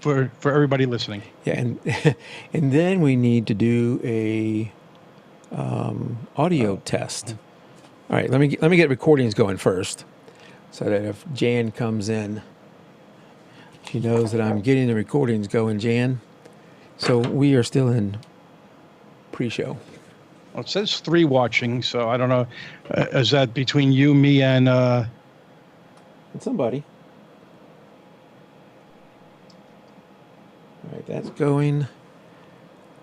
for everybody listening. Yeah, and and then we need to do a audio test. All right, let me get recordings going first, so that if Jan comes in, she knows that I'm getting the recordings going. Jan, so we are still in pre-show. Well, it says 3 watching, so I don't know. Is that between you, me, and And somebody. All right, that's going.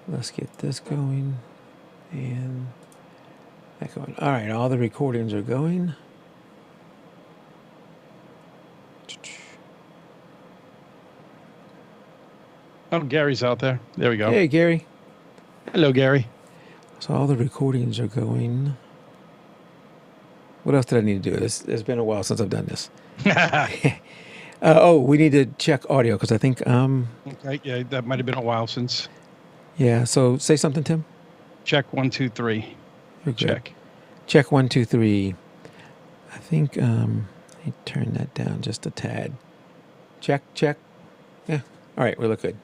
Let's get this going, and that going. All right, all the recordings are going. oh, Gary's out there. There we go. Hey, Gary. Hello, Gary. So all the recordings are going. What else did I need to do? It's been a while since I've done this. Oh, we need to check audio because I think Okay, yeah, that might have been a while since. yeah. So say something, Tim. Check 1, 2, 3. You're good. Check. Check 1, 2, 3. I think let me turn that down just a tad. Check. Yeah. All right, we look good.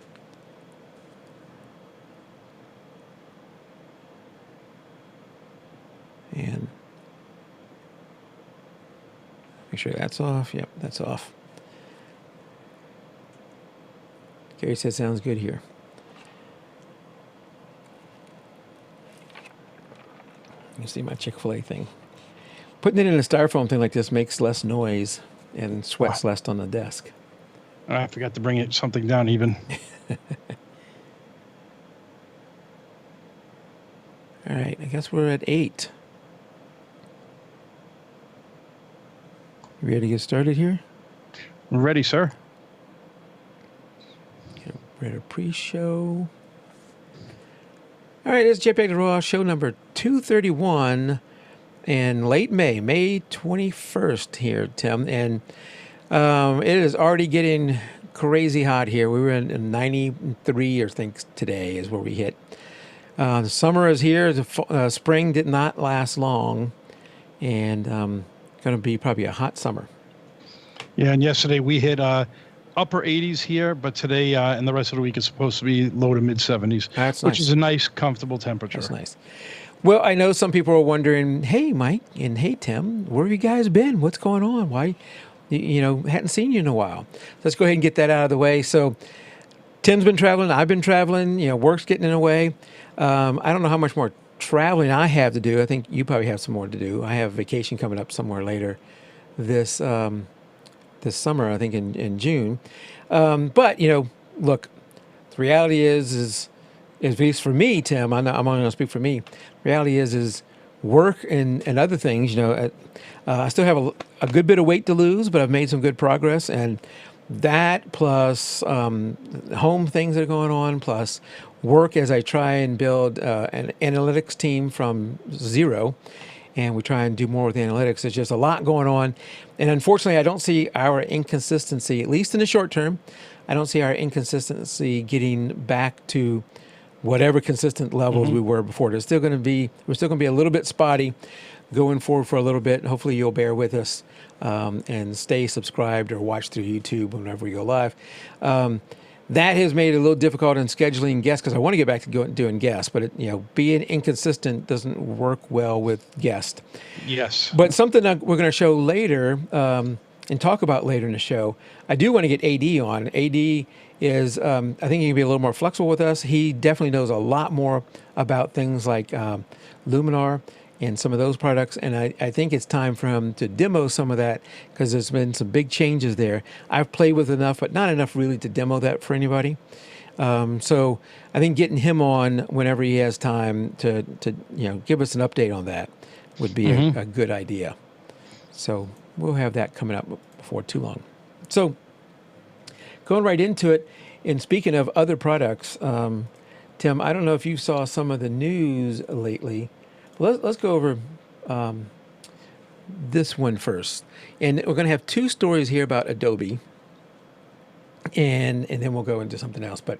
And make sure that's off. Yep, that's off. Gary said sounds good here. You see my Chick-fil-A thing. Putting it in a styrofoam thing like this makes less noise and sweats less on the desk. I forgot to bring something down even. All right, I guess we're at 8. You ready to get started here? Ready, sir. We're at a pre-show. All right, it's jpeg2RAW, show number 231 in late May, May 21st here, Tim. And it is already getting crazy hot here. We were in 93, I think, today is where we hit. The summer is here. The spring did not last long, and going to be probably a hot summer. Yeah, and yesterday we hit upper 80s here, but today and the rest of the week is supposed to be low to mid 70s. That's which nice. is a nice, comfortable temperature. That's nice. Well, I know some people are wondering, hey, Mike, and hey, Tim, where have you guys been? What's going on? Why, hadn't seen you in a while. Let's go ahead and get that out of the way. So Tim's been traveling. I've been traveling. Work's getting in the way. I don't know how much more traveling I have to do. I think you probably have some more to do. I have vacation coming up somewhere later this summer, I think in June. But, look, the reality is at least for me, Tim, I'm only going to speak for me. Reality is work and other things, I still have a good bit of weight to lose, but I've made some good progress. And that plus home things that are going on, plus work as I try and build an analytics team from zero. And we try and do more with analytics. There's just a lot going on. And unfortunately, I don't see our inconsistency, at least in the short term, I don't see our inconsistency getting back to whatever consistent levels we were before. We're still going to be a little bit spotty going forward for a little bit. Hopefully you'll bear with us and stay subscribed or watch through YouTube whenever we go live. That has made it a little difficult in scheduling guests because I want to get back to doing guests, but being inconsistent doesn't work well with guests. Yes. But something that we're going to show later and talk about later in the show, I do want to get AD on. AD is, I think he can be a little more flexible with us. He definitely knows a lot more about things like Luminar and some of those products, and I think it's time for him to demo some of that because there's been some big changes there. I've played with enough, but not enough really to demo that for anybody. So I think getting him on whenever he has time to give us an update on that would be a good idea. So we'll have that coming up before too long. So going right into it, and speaking of other products, Tim, I don't know if you saw some of the news lately. Let's go over this one first. And we're going to have 2 stories here about Adobe. And then we'll go into something else. But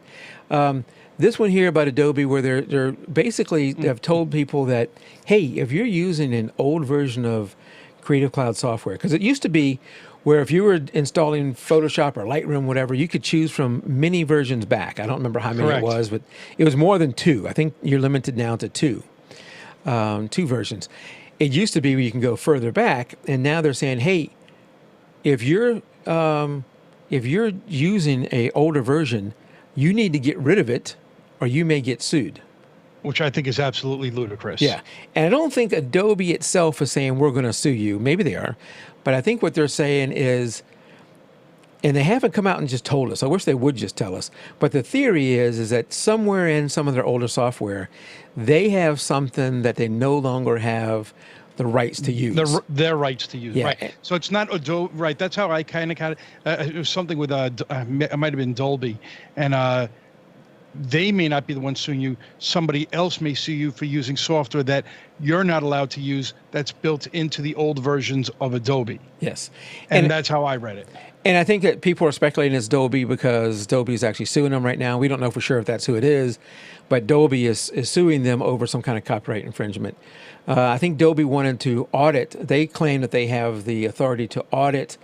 this one here about Adobe where they're basically have told people that, hey, if you're using an old version of Creative Cloud software, because it used to be where if you were installing Photoshop or Lightroom, whatever, you could choose from many versions back. I don't remember how many Correct. it was, but it was more than two. I think you're limited now to two versions. It used to be where you can go further back, and now they're saying, hey, if you're using a older version, you need to get rid of it, or you may get sued. Which I think is absolutely ludicrous. Yeah. And I don't think Adobe itself is saying we're going to sue you. Maybe they are. But I think what they're saying is, and they haven't come out and just told us. I wish they would just tell us. But the theory is that somewhere in some of their older software, they have something that they no longer have the rights to use. Their rights to use. Yeah. Right. So it's not Adobe. Right. That's how I kind of it was something with it might have been Dolby, and they may not be the ones suing you. Somebody else may sue you for using software that you're not allowed to use that's built into the old versions of Adobe. Yes. And that's how I read it. And I think that people are speculating it's Dolby because Dolby is actually suing them right now. We don't know for sure if that's who it is, but Dolby is suing them over some kind of copyright infringement. I think Dolby wanted to audit. They claim that they have the authority to audit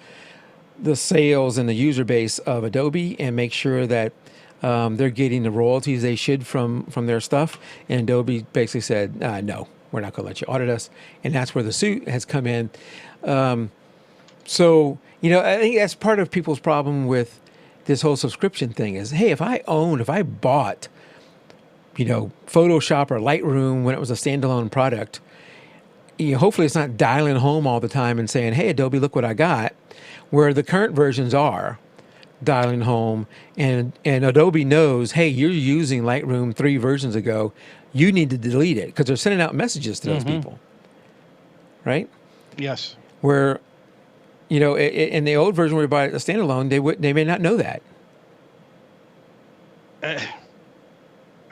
the sales and the user base of Adobe and make sure that they're getting the royalties they should from their stuff. And Adobe basically said, no, we're not going to let you audit us. And that's where the suit has come in. So, I think that's part of people's problem with this whole subscription thing is, hey, if I bought, Photoshop or Lightroom when it was a standalone product, hopefully it's not dialing home all the time and saying, hey, Adobe, look what I got, where the current versions are dialing home, and Adobe knows, hey, you're using Lightroom 3 versions ago, you need to delete it, because they're sending out messages to those people, right? Yes. Where, in the old version where you buy it a standalone, they may not know that.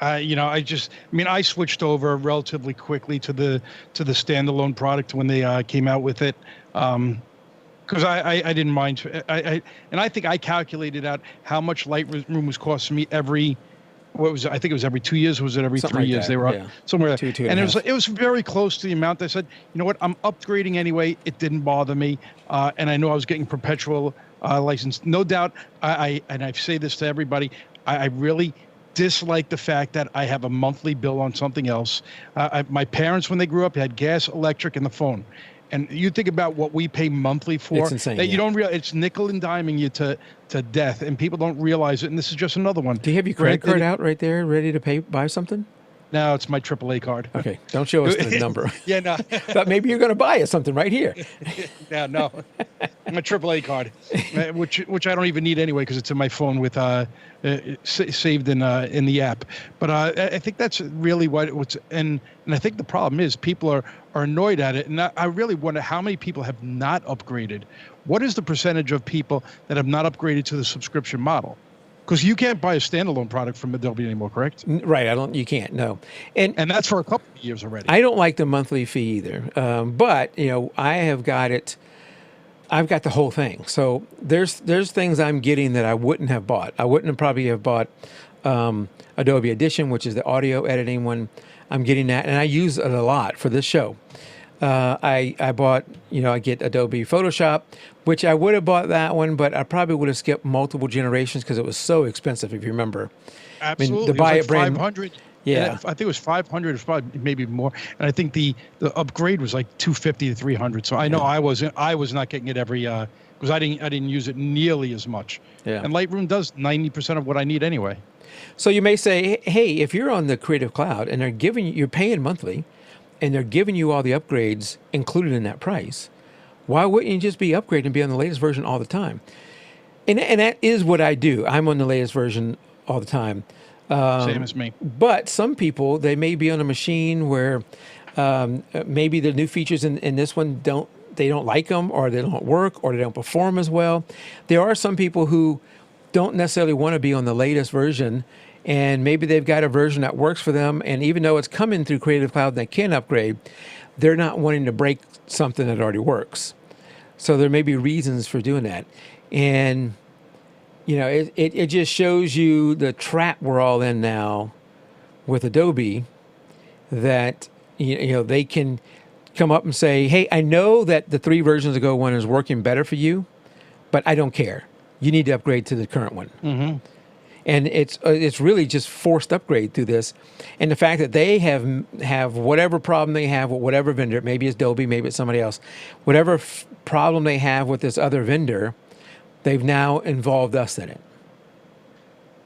I switched over relatively quickly to the standalone product when they came out with it. Because I didn't mind. I think I calculated out how much Lightroom was costing me every, I think it was every 2 years, or was it every Something 3 like years? that, They were yeah. up somewhere. Two And and a half. it was very close to the amount. I said, you know what, I'm upgrading anyway. It didn't bother me. And I know I was getting perpetual license. No doubt, I say this to everybody, I really dislike the fact that I have a monthly bill on something else. My parents, when they grew up, had gas, electric, and the phone. And you think about what we pay monthly for. It's insane, that yeah. you don't realize it's nickel and diming you to death, and people don't realize it. And this is just another one. Do you have your credit card out right there, ready to buy something? No, it's my AAA card. Okay, don't show us the number. Yeah, no. But maybe you're going to buy us something right here. Yeah, no. My AAA card, which I don't even need anyway because it's in my phone with saved in the app. But I think that's really what's and I think the problem is people are annoyed at it, and I really wonder how many people have not upgraded. What is the percentage of people that have not upgraded to the subscription model? Because you can't buy a standalone product from Adobe anymore, correct? Right, you can't, no. And that's for a couple of years already. I don't like the monthly fee either. But, I have got it. I've got the whole thing. So there's things I'm getting that I wouldn't have bought. I wouldn't have probably have bought Adobe Audition, which is the audio editing one. I'm getting that, and I use it a lot for this show. I bought, I get Adobe Photoshop, which I would have bought that one, but I probably would have skipped multiple generations because it was so expensive, if you remember. Absolutely. I mean, to buy it brand 500. Yeah. I think it was 500. It was probably maybe more. And I think the upgrade was like 250 to 300. So I know I was not getting it every because I didn't use it nearly as much. Yeah. And Lightroom does 90% of what I need anyway. So you may say, hey, if you're on the Creative Cloud and you're paying monthly, and they're giving you all the upgrades included in that price, why wouldn't you just be upgrading and be on the latest version all the time? And that is what I do. I'm on the latest version all the time. Same as me. But some people, they may be on a machine where maybe the new features in this one don't like them, or they don't work, or they don't perform as well. There are some people who don't necessarily want to be on the latest version, and maybe they've got a version that works for them, and even though it's coming through Creative Cloud and they can upgrade, they're not wanting to break something that already works. So there may be reasons for doing that. And, it just shows you the trap we're all in now with Adobe, that, they can come up and say, hey, I know that the 3 versions ago one is working better for you, but I don't care. You need to upgrade to the current one. Mm-hmm. And it's really just forced upgrade through this, and the fact that they have whatever problem they have with whatever vendor, maybe it's Adobe, maybe it's somebody else, whatever problem they have with this other vendor, they've now involved us in it.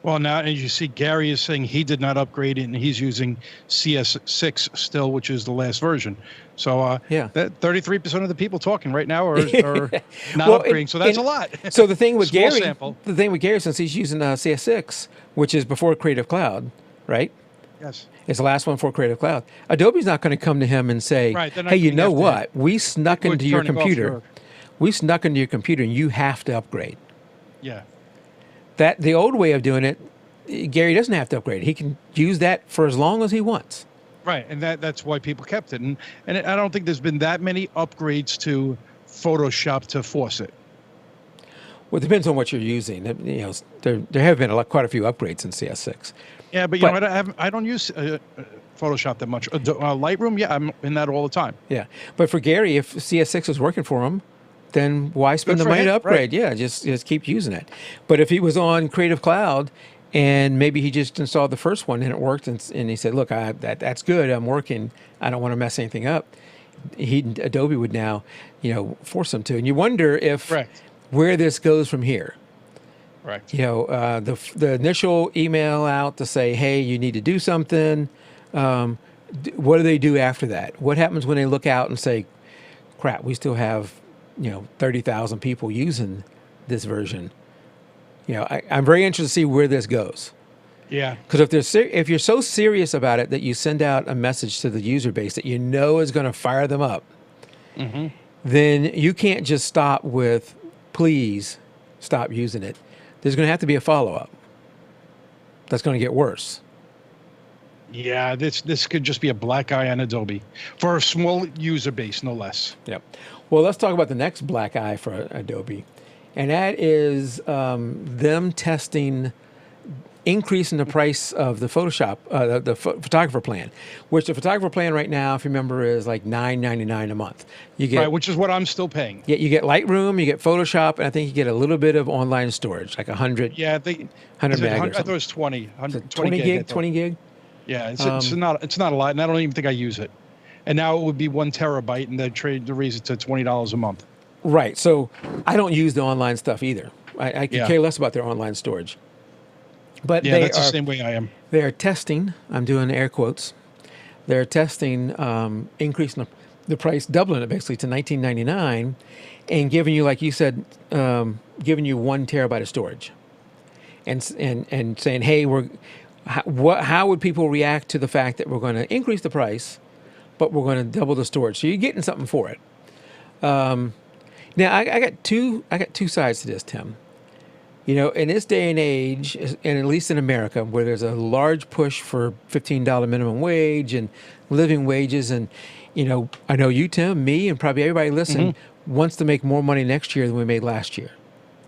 Well, now as you see, Gary is saying he did not upgrade it, and he's using CS6 still, which is the last version. So that 33% of the people talking right now are not upgrading. So that's a lot. So the thing with Small Gary, sample. the thing with Gary, since he's using CS6, which is before Creative Cloud, right? Yes. It's the last one for Creative Cloud. Adobe's not going to come to him and say, "Hey, you know what? We snuck into your computer. We snuck into your computer, and you have to upgrade." Yeah. That the old way of doing it, Gary doesn't have to upgrade. He can use that for as long as he wants. Right, and that's why people kept it. And I don't think there's been that many upgrades to Photoshop to force it. Well, it depends on what you're using. You know, there have been quite a few upgrades in CS6. Yeah, but you know what? I don't use Photoshop that much. Lightroom, yeah, I'm in that all the time. Yeah, but for Gary, if CS6 is working for him, then why spend the money to upgrade? Right. Yeah, just keep using it. But if he was on Creative Cloud and maybe he just installed the first one and it worked, and he said, "Look, that's good. I'm working. I don't want to mess anything up." Adobe would now, force him to. And you wonder if where this goes from here. Right. The initial email out to say, "Hey, you need to do something." What do they do after that? What happens when they look out and say, "Crap, we still have 30,000 people using this version"? I'm very interested to see where this goes. Yeah. Because if you're so serious about it that you send out a message to the user base that is going to fire them up, then you can't just stop with, "Please stop using it." There's going to have to be a follow-up. That's going to get worse. Yeah, this could just be a black eye on Adobe for a small user base, no less. Yep. Well, let's talk about the next black eye for Adobe, and that is them testing increasing the price of the Photoshop, the photographer plan, which the photographer plan right now, if you remember, is like $9.99 a month. You get which is what I'm still paying. Yeah, you get Lightroom, you get Photoshop, and I think you get a little bit of online storage, like 100. Yeah, I think 100 meg. I thought it was 20. 20 gig. 20 gig. Yeah, it's not a lot, and I don't even think I use it. And now it would be 1 terabyte, and they raise it to $20 a month. Right. So I don't use the online stuff either. I could care less about their online storage. But that's the same way I am. They are testing. I'm doing air quotes. They're testing increasing the price, doubling it basically to $19.99, and giving you, like you said, giving you 1 terabyte of storage, and saying, "Hey, how would people react to the fact that we're going to increase the price, but we're going to double the storage?" So you're getting something for it. Now I got two sides to this, Tim. In this day and age, and at least in America, where there's a large push for $15 minimum wage and living wages, and I know you, Tim, me, and probably everybody listening wants to make more money next year than we made last year,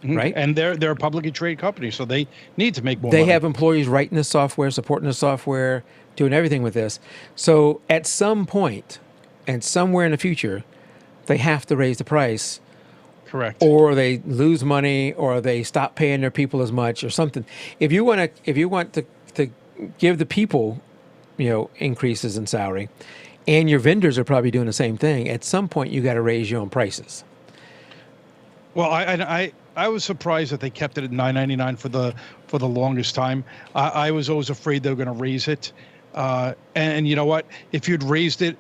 right? And they're a publicly traded company, so they need to make more money. They have employees writing the software, supporting the software, doing everything with this. So at some point, and somewhere in the future, they have to raise the price. Correct. Or they lose money, or they stop paying their people as much, or something. If you want to give the people, increases in salary, and your vendors are probably doing the same thing, at some point you got to raise your own prices. Well, I was surprised that they kept it at $9.99 for the longest time. I was always afraid they were going to raise it, and you know what? If you'd raised it.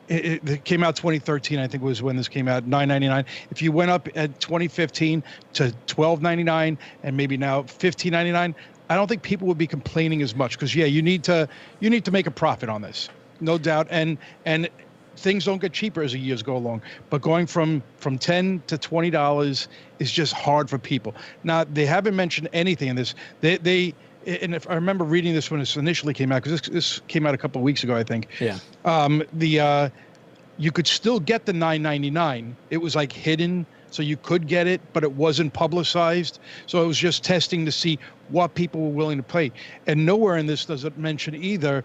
It came out 2013, I think was when this came out, $9.99. If you went up at 2015 to $12.99 and maybe now $15.99, I don't think people would be complaining as much, because you need to make a profit on this, no doubt. And things don't get cheaper as the years go along. But going from $10 to $20 is just hard for people. Now, they haven't mentioned anything in this. And if I remember reading this when it initially came out, because this came out a couple of weeks ago, I think. Yeah. You could still get the $9.99. It was like hidden, so you could get it, but it wasn't publicized. So it was just testing to see what people were willing to pay. And nowhere in this does it mention either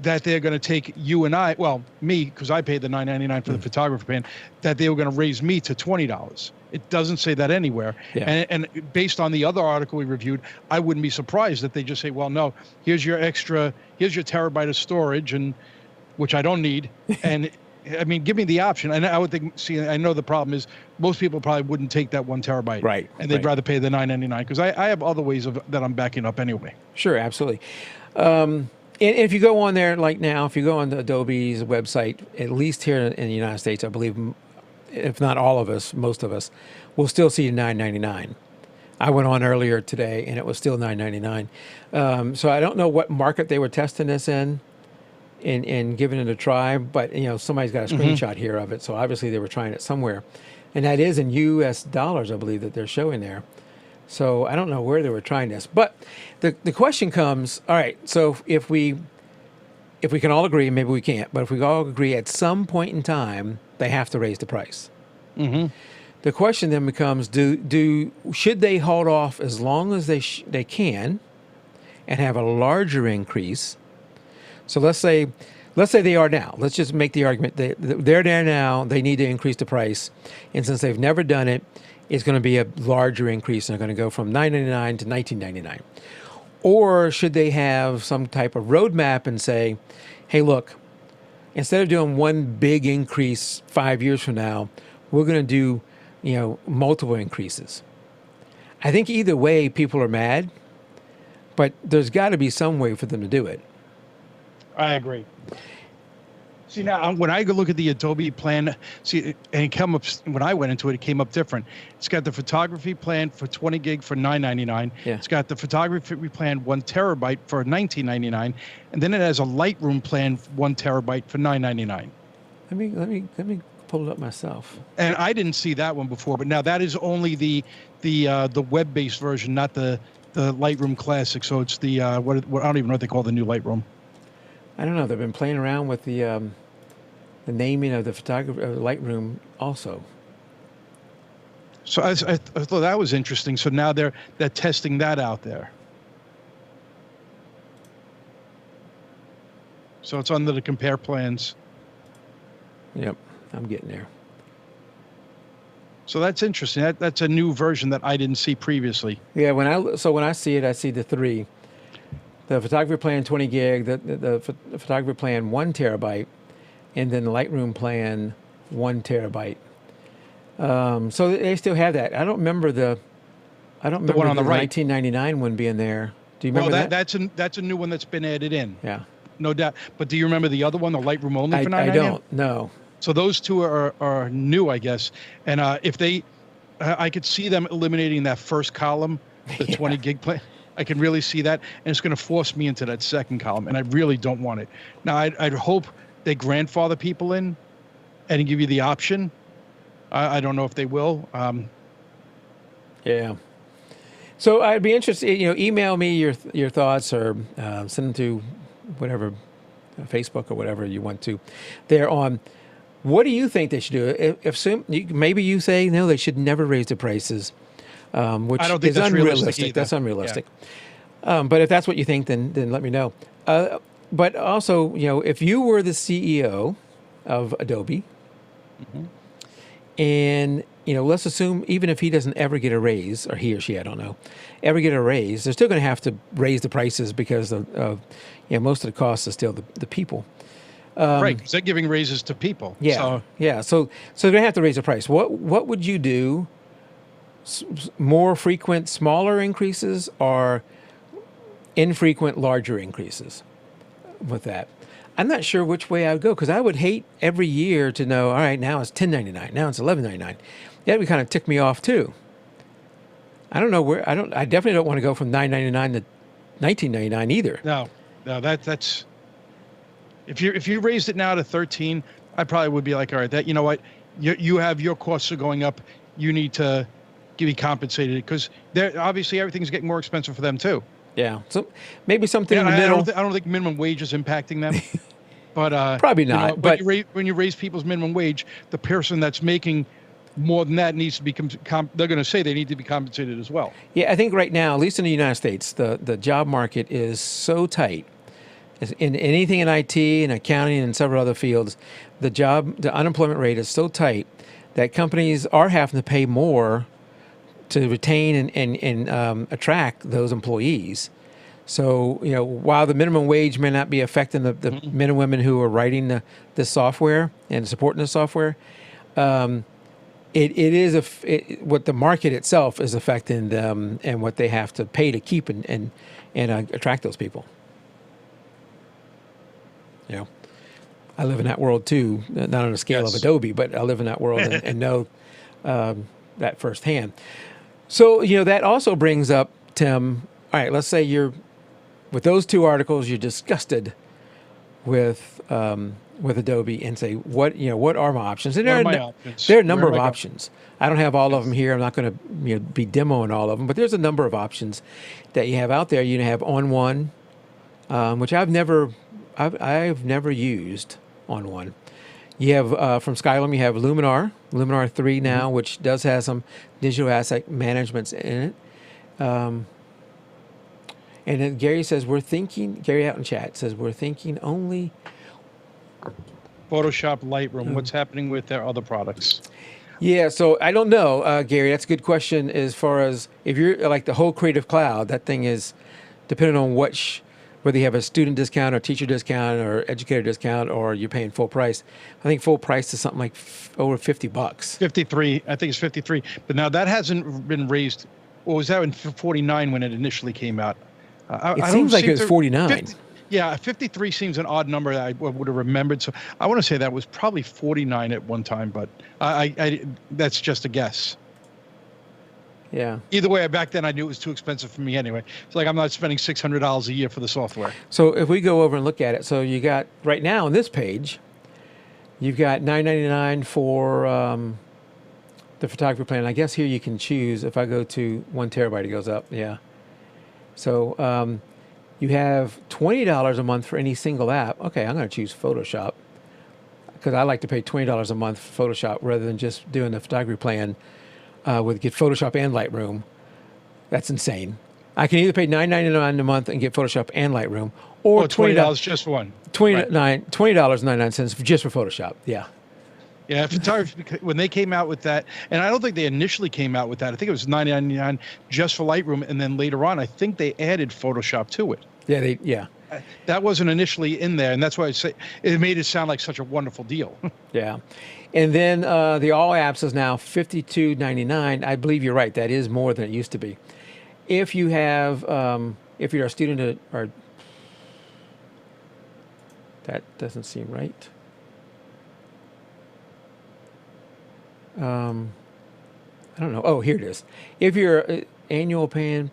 that they're going to take you and I, well, me, because I paid the $9.99 for the photographer plan, that they were going to raise me to $20. It doesn't say that anywhere. Yeah. And based on the other article we reviewed, I wouldn't be surprised that they just say, well, no, here's your terabyte of storage, and which I don't need. And I mean, give me the option. And I would think, see, I know the problem is most people probably wouldn't take that 1 terabyte. Right. And they'd rather pay the $9.99 because I have other ways that I'm backing up anyway. Sure, absolutely. And if you go on there, like now, if you go on the Adobe's website, at least here in the United States, I believe, if not all of us, most of us, will still see $9.99. I went on earlier today, and it was still $9.99. So I don't know what market they were testing this in and giving it a try, but somebody's got a screenshot here of it, so obviously they were trying it somewhere. And that is in U.S. dollars, I believe, that they're showing there. So I don't know where they were trying this, but the question comes, all right, so if we can all agree, maybe we can't, but if we all agree at some point in time, they have to raise the price. Mm-hmm. The question then becomes, should they hold off as long as they can and have a larger increase? So let's say they are now. Let's just make the argument they're there now. They need to increase the price, and since they've never done it, it's going to be a larger increase, and they're going to go from $9.99 to $19.99. Or should they have some type of roadmap and say, hey, look, instead of doing one big increase 5 years from now, we're going to do multiple increases. I think either way, people are mad, but there's got to be some way for them to do it. I agree. See, now when I go look at the Adobe plan, and it came up when I went into it, it came up different. It's got the photography plan for 20 gig for $9.99. Yeah. It's got the photography plan 1 terabyte for $19.99, and then it has a Lightroom plan 1 terabyte for $9.99. Let me pull it up myself. And I didn't see that one before, but now that is only the web-based version, not the Lightroom Classic. So it's the what I don't even know what they call the new Lightroom. I don't know. They've been playing around with the naming of the photography Lightroom also. So I thought that was interesting. So now they're testing that out there. So it's under the compare plans. Yep, I'm getting there. So that's interesting. That's a new version that I didn't see previously. Yeah, when I see it, I see the 3. The photography plan 20 gig, the photography plan 1 terabyte, and then the Lightroom plan 1 terabyte. So they still have that. I don't remember the one on the right. 1999 one being there. Do you remember that? That's a new one that's been added in. Yeah. No doubt. But do you remember the other one, the Lightroom only for $9.99? I don't. No. So those two are new, I guess. And if I could see them eliminating that first column, the 20 gig plan. I can really see that, and it's going to force me into that second column, and I really don't want it. Now, I'd hope they grandfather people in and give you the option. I don't know if they will. Yeah. So I'd be interested. Email me your thoughts, or send them to whatever, Facebook or whatever you want to. There on. What do you think they should do? Maybe you say no, they should never raise the prices. Which I don't think is that's unrealistic. That's unrealistic. Yeah. But if that's what you think, then let me know. But also, if you were the CEO of Adobe, and let's assume even if he doesn't ever get a raise, or he or she, I don't know, ever get a raise, they're still going to have to raise the prices because of most of the costs are still the people. Right, because they're giving raises to people. Yeah, So they're going to have to raise the price. What would you do? More frequent, smaller increases, or infrequent, larger increases with that? I'm not sure which way I would go, because I would hate every year to know, all right, now it's $10.99, now it's $11.99. That would kind of tick me off too. I don't know where, I definitely don't want to go from $9.99 to $19.99 either. No, that's, if you raised it now to 13, I probably would be like, all right, that, you know what, you have, your costs are going up, you need to be compensated, because obviously everything's getting more expensive for them too. Yeah, so maybe something in the middle. I don't think minimum wage is impacting them, but probably not. But when you raise people's minimum wage, the person that's making more than that needs to be. They're going to say they need to be compensated as well. Yeah, I think right now, at least in the United States, the job market is so tight In anything in IT and accounting and several other fields, the unemployment rate is so tight that companies are having to pay more to retain and attract those employees. So, while the minimum wage may not be affecting the men and women who are writing this software and supporting the software, it is what the market itself is affecting them and what they have to pay to keep and attract those people. I live in that world too, not on a scale of Adobe, but I live in that world and know that firsthand. So, that also brings up, Tim, all right, let's say with those two articles, you're disgusted with Adobe and say, what are my options? And there are a number of options. I don't have all of them here. I'm not going to be demoing all of them, but there's a number of options that you have out there. You have On One, which I've never used On One. You have from Skylum, you have Luminar 3 now, which does have some digital asset managements in it. And then Gary out in chat says, we're thinking only Photoshop, Lightroom. What's happening with their other products? Yeah, so I don't know, Gary. That's a good question. As far as if you're like the whole Creative Cloud, that thing is depending on whether you have a student discount or teacher discount or educator discount or you're paying full price. I think full price is something like over $50. 53. I think it's 53. But now that hasn't been raised. Or was that in 49 when it initially came out? It seems like it was 49. 50, yeah, 53 seems an odd number that I would have remembered. So I want to say that was probably 49 at one time, but I that's just a guess. Yeah. Either way, back then I knew it was too expensive for me anyway. It's like I'm not spending $600 a year for the software. So if we go over and look at it, so you got right now on this page, you've got $9.99 for the photography plan. I guess here you can choose. If I go to 1 terabyte, it goes up. Yeah. So you have $20 a month for any single app. Okay, I'm going to choose Photoshop because I like to pay $20 a month for Photoshop rather than just doing the photography plan with get Photoshop and Lightroom. That's insane. I can either pay $9.99 a month and get Photoshop and Lightroom, or $20 just for one. $20.99 just for Photoshop. Yeah. Yeah, photography, when they came out with that, and I don't think they initially came out with that. I think it was $9.99 just for Lightroom, and then later on, I think they added Photoshop to it. Yeah, that wasn't initially in there, and that's why I say it made it sound like such a wonderful deal. Yeah, and then the All Apps is now $52.99. I believe you're right. That is more than it used to be. If you have, if you're a student or that doesn't seem right. I don't know. Oh, here it is. If you're annual paid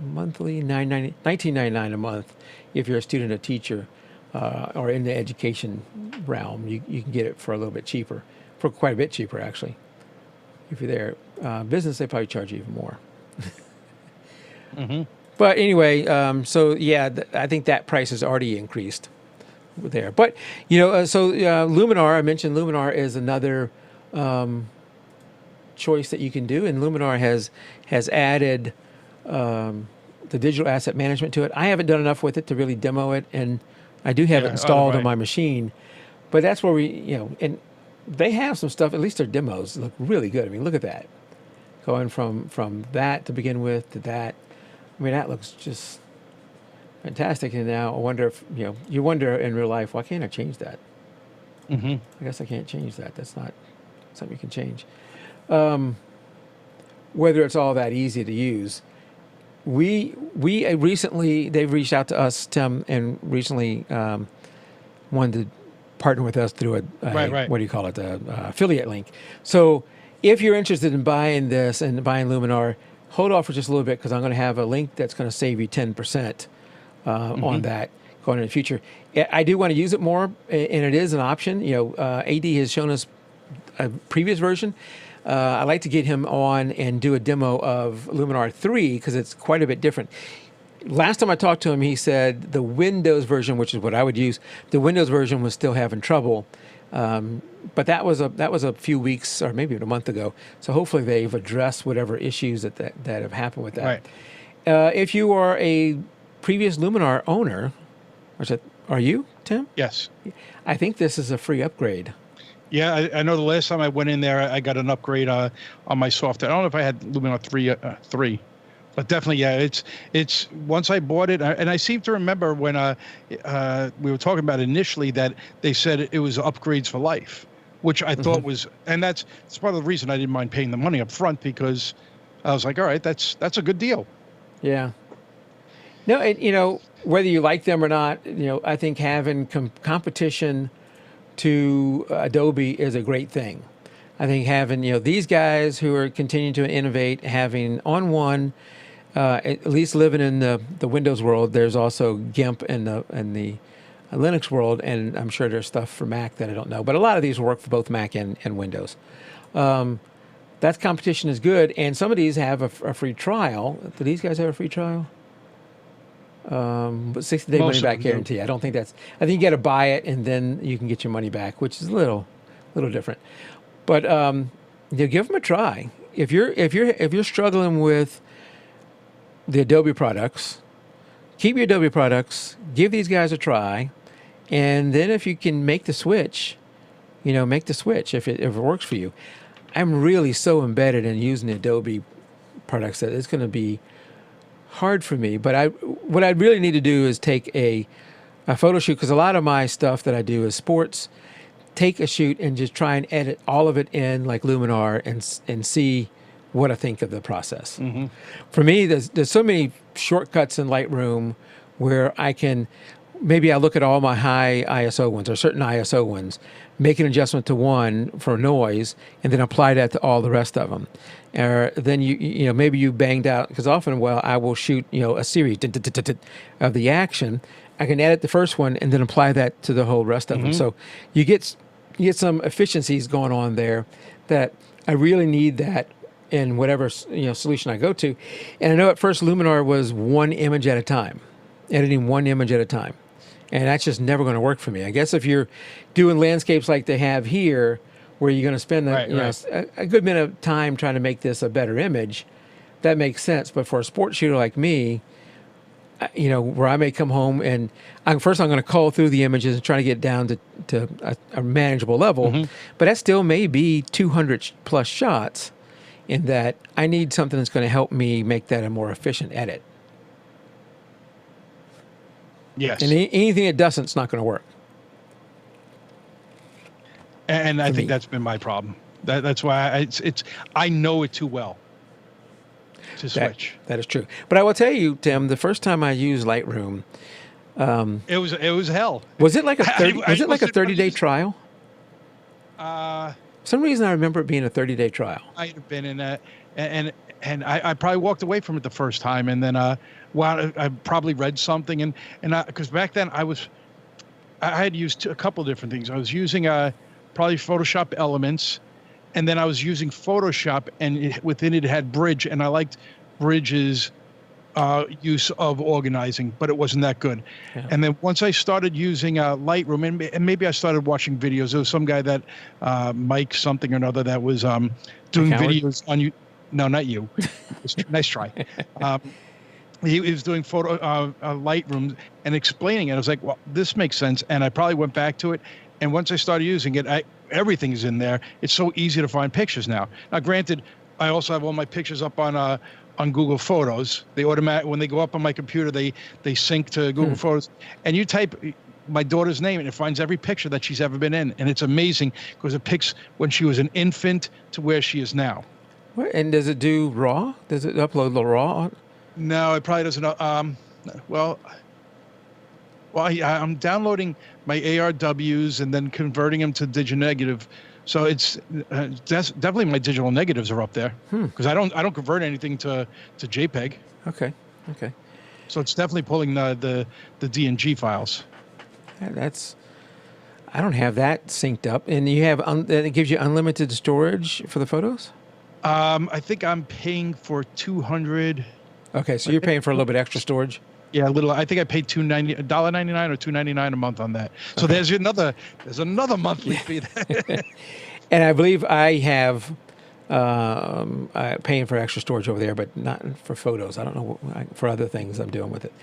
monthly, $19.99 a month. If you're a student or teacher or in the education realm, you can get it for a little bit cheaper, for quite a bit cheaper actually. If you're there, business, they probably charge you even more. Mm-hmm. But anyway, so yeah, I think that price has already increased there. But Luminar, I mentioned Luminar is another choice that you can do, and Luminar has added the digital asset management to it. I haven't done enough with it to really demo it, and I do have it installed on my machine. But that's where and they have some stuff. At least their demos look really good. I mean, look at that, going from that to begin with to that. I mean, that looks just fantastic. And now I wonder if you wonder in real life, why can't I change that? Mm-hmm. I guess I can't change that. That's not something you can change. Whether it's all that easy to use. We recently, they've reached out to us, Tim, and recently wanted to partner with us through a what do you call it, affiliate link. So if you're interested in buying this and buying Luminar, hold off for just a little bit because I'm going to have a link that's going to save you 10% on that going in the future. I do want to use it more, and it is an option. AD has shown us a previous version. I'd like to get him on and do a demo of Luminar 3 because it's quite a bit different. Last time I talked to him, he said the Windows version, which is what I would use, the Windows version was still having trouble. But that was a few weeks or maybe a month ago. So hopefully they've addressed whatever issues that have happened with that. Right. If you are a previous Luminar owner, Or is it, are you, Tim? Yes. I think this is a free upgrade. Yeah, I know the last time I went in there, I got an upgrade on my software. I don't know if I had Luminar 3, but definitely, yeah. It's once I bought it, and I seem to remember when we were talking about it initially that they said it was upgrades for life, which I thought was, and that's part of the reason I didn't mind paying the money up front, because I was like, all right, that's a good deal. Yeah. No, whether you like them or not, I think having competition to Adobe is a great thing. I think having, these guys who are continuing to innovate, having on one, at least living in the Windows world, there's also GIMP in the Linux world, and I'm sure there's stuff for Mac that I don't know. But a lot of these work for both Mac and Windows. That competition is good, and some of these have a free trial. Do these guys have a free trial? But 60-day money back guarantee. I don't think that's. I think you got to buy it and then you can get your money back, which is a little different. But give them a try. If you're struggling with the Adobe products, keep your Adobe products. Give these guys a try, and then if you can make the switch, make the switch if it works for you. I'm really so embedded in using the Adobe products that it's going to be hard for me, but what I really need to do is take a photo shoot, because a lot of my stuff that I do is sports. Take a shoot and just try and edit all of it in like Luminar and see what I think of the process. Mm-hmm. For me, there's so many shortcuts in Lightroom where I can, maybe I look at all my high ISO ones or certain ISO ones, make an adjustment to one for noise, and then apply that to all the rest of them. Or then maybe you banged out, because often, I will shoot a series of the action. I can edit the first one and then apply that to the whole rest of them. So you get some efficiencies going on there that I really need that in whatever solution I go to. And I know at first Luminar was one image at a time, editing one image at a time. And that's just never going to work for me. I guess if you're doing landscapes like they have here, where you're going to spend a good bit of time trying to make this a better image, that makes sense. But for a sports shooter like me, where I may come home and I'm going to cull through the images and try to get down to a manageable level, but that still may be 200 plus shots, in that I need something that's going to help me make that a more efficient edit. Yes. And anything that doesn't, it's not going to work. And I think that's been my problem. That's why I know it too well to switch. That is true. But I will tell you, Tim, the first time I used Lightroom, it was hell. Was it like a 30-day trial? For some reason I remember it being a 30-day trial. I'd have been in that, and I probably walked away from it the first time, and then I probably read something, and because back then I had used a couple of different things. I was using probably Photoshop Elements, and then I was using Photoshop, and within it had Bridge, and I liked Bridge's use of organizing, but it wasn't that good. Yeah. And then once I started using Lightroom, and maybe I started watching videos. There was some guy that Mike something or another that was doing videos on you. No, not you. Nice try. He was doing Lightroom and explaining it. I was like, well, this makes sense. And I probably went back to it. And once I started using it, everything's in there. It's so easy to find pictures now. Now, granted, I also have all my pictures up on Google Photos. They when they go up on my computer, they sync to Google Photos. And you type my daughter's name, and it finds every picture that she's ever been in. And it's amazing, because it picks when she was an infant to where she is now. And does it do RAW? Does it upload the RAW? No, it probably doesn't. I'm downloading my ARWs and then converting them to diginegative. So it's definitely my digital negatives are up there, because I don't convert anything to JPEG. Okay. So it's definitely pulling the DNG files. I don't have that synced up, and you have it gives you unlimited storage for the photos. I think I'm paying for 200. Okay, so you're paying for a little bit extra storage. Yeah, a little. I think I paid $1.99 or $2.99 a month on that. So there's another monthly fee. And I believe I have paying for extra storage over there, but not for photos. I don't know for other things I'm doing with it.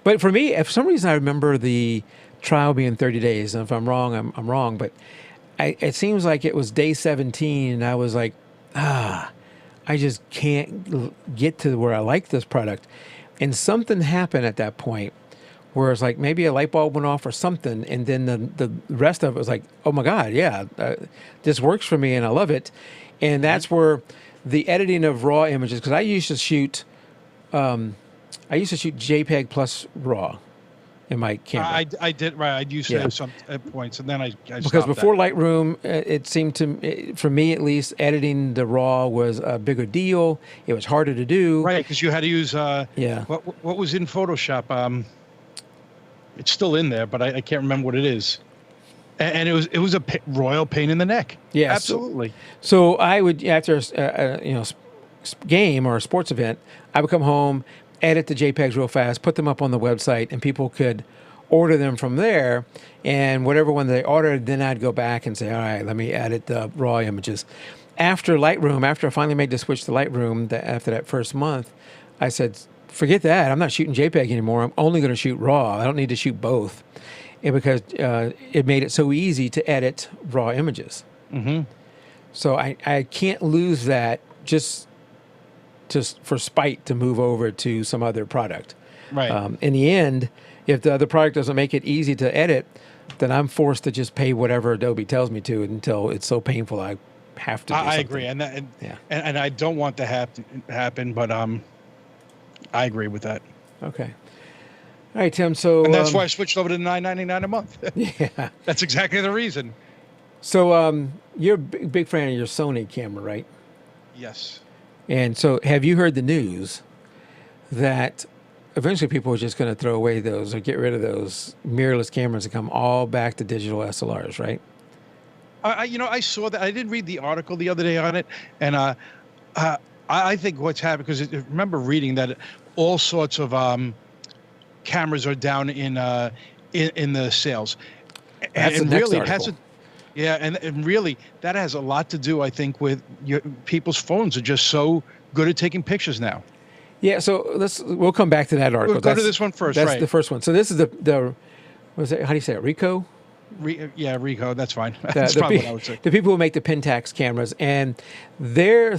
But for me, if for some reason I remember the trial being 30 days, and if I'm wrong, I'm wrong. But it seems like it was day 17, and I was like, I just can't get to where I like this product. And something happened at that point where it's like maybe a light bulb went off or something. And then the rest of it was like, oh my God, yeah, this works for me and I love it. And that's where the editing of RAW images, because I used to shoot JPEG plus RAW in my camera. I did, right. I used to have some at points, and then I Because stopped before that. Lightroom, it seemed for me at least, editing the RAW was a bigger deal. It was harder to do. Right, because you had to use what was in Photoshop. It's still in there, but I can't remember what it is. And it was a royal pain in the neck. Yeah, absolutely. So I would, after a game or a sports event, I would come home, edit the JPEGs real fast, put them up on the website, and people could order them from there. And whatever one they ordered, then I'd go back and say, all right, let me edit the RAW images. After Lightroom, after I finally made the switch to Lightroom, after that first month, I said, forget that. I'm not shooting JPEG anymore. I'm only going to shoot RAW. I don't need to shoot both. And because it made it so easy to edit RAW images. Mm-hmm. So I can't lose that just for spite to move over to some other product. Right. In the end, if the other product doesn't make it easy to edit, then I'm forced to just pay whatever Adobe tells me to until it's so painful I have to do something. I agree. And I don't want to happen, but I agree with that. Okay. All right, Tim. So and that's why I switched over to $9.99 a month. Yeah. That's exactly the reason. So you're a big fan of your Sony camera, right? Yes. And so have you heard the news that eventually people are just going to throw away those or get rid of those mirrorless cameras and come all back to digital SLRs, right? I saw that. I did read the article the other day on it, and I think what's happened, because I remember reading that all sorts of cameras are down in the sales. That's the next really article. it has and really that has a lot to do, I think, with people's phones are just so good at taking pictures now. Yeah, so we'll come back to that article. Go to this one first. That's right. the first one. So this is the what is it? How do you say it? Ricoh? Ricoh. That's fine. That's probably what I would say. The people who make the Pentax cameras, and they're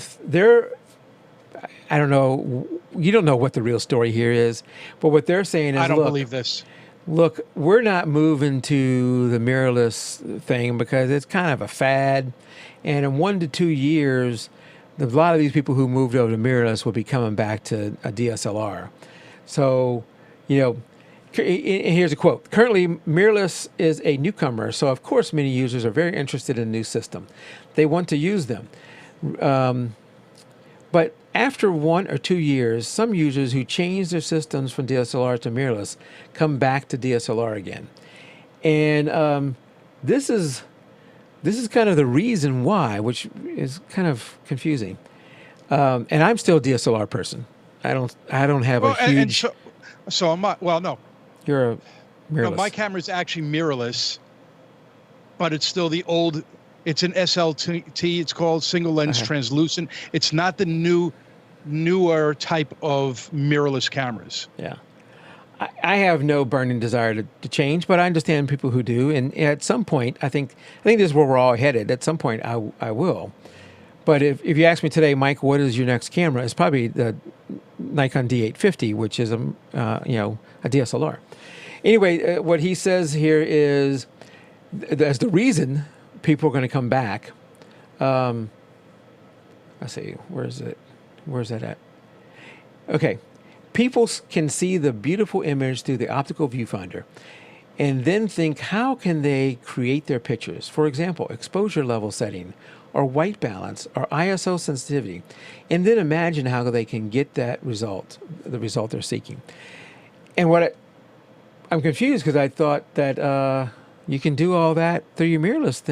I don't know. You don't know what the real story here is, but what they're saying is, I don't believe this. Look, we're not moving to the mirrorless thing because it's kind of a fad, and in 1 to 2 years, a lot of these people who moved over to mirrorless will be coming back to a DSLR. So, here's a quote. Currently, mirrorless is a newcomer, so of course many users are very interested in the new system. They want to use them. But after 1 or 2 years, some users who change their systems from DSLR to mirrorless come back to DSLR again. And this is kind of the reason why, which is kind of confusing. And I'm still a DSLR person. I don't have a huge. And so am I. Well, no. You're a mirrorless. No, my camera is actually mirrorless, but it's still the old. It's an SLT. It's called single lens translucent. It's not the newer type of mirrorless cameras. Yeah. I have no burning desire to change, but I understand people who do. And at some point, I think this is where we're all headed. At some point, I will. But if you ask me today, Mike, what is your next camera? It's probably the Nikon D850, which is a DSLR. Anyway, what he says here is, as the reason people are going to come back. Let's see, where is it? Where's that at? Okay. People can see the beautiful image through the optical viewfinder and then think, how can they create their pictures? For example, exposure level setting or white balance or ISO sensitivity, and then imagine how they can get that result, the result they're seeking. And I'm confused because I thought that you can do all that through your mirrorless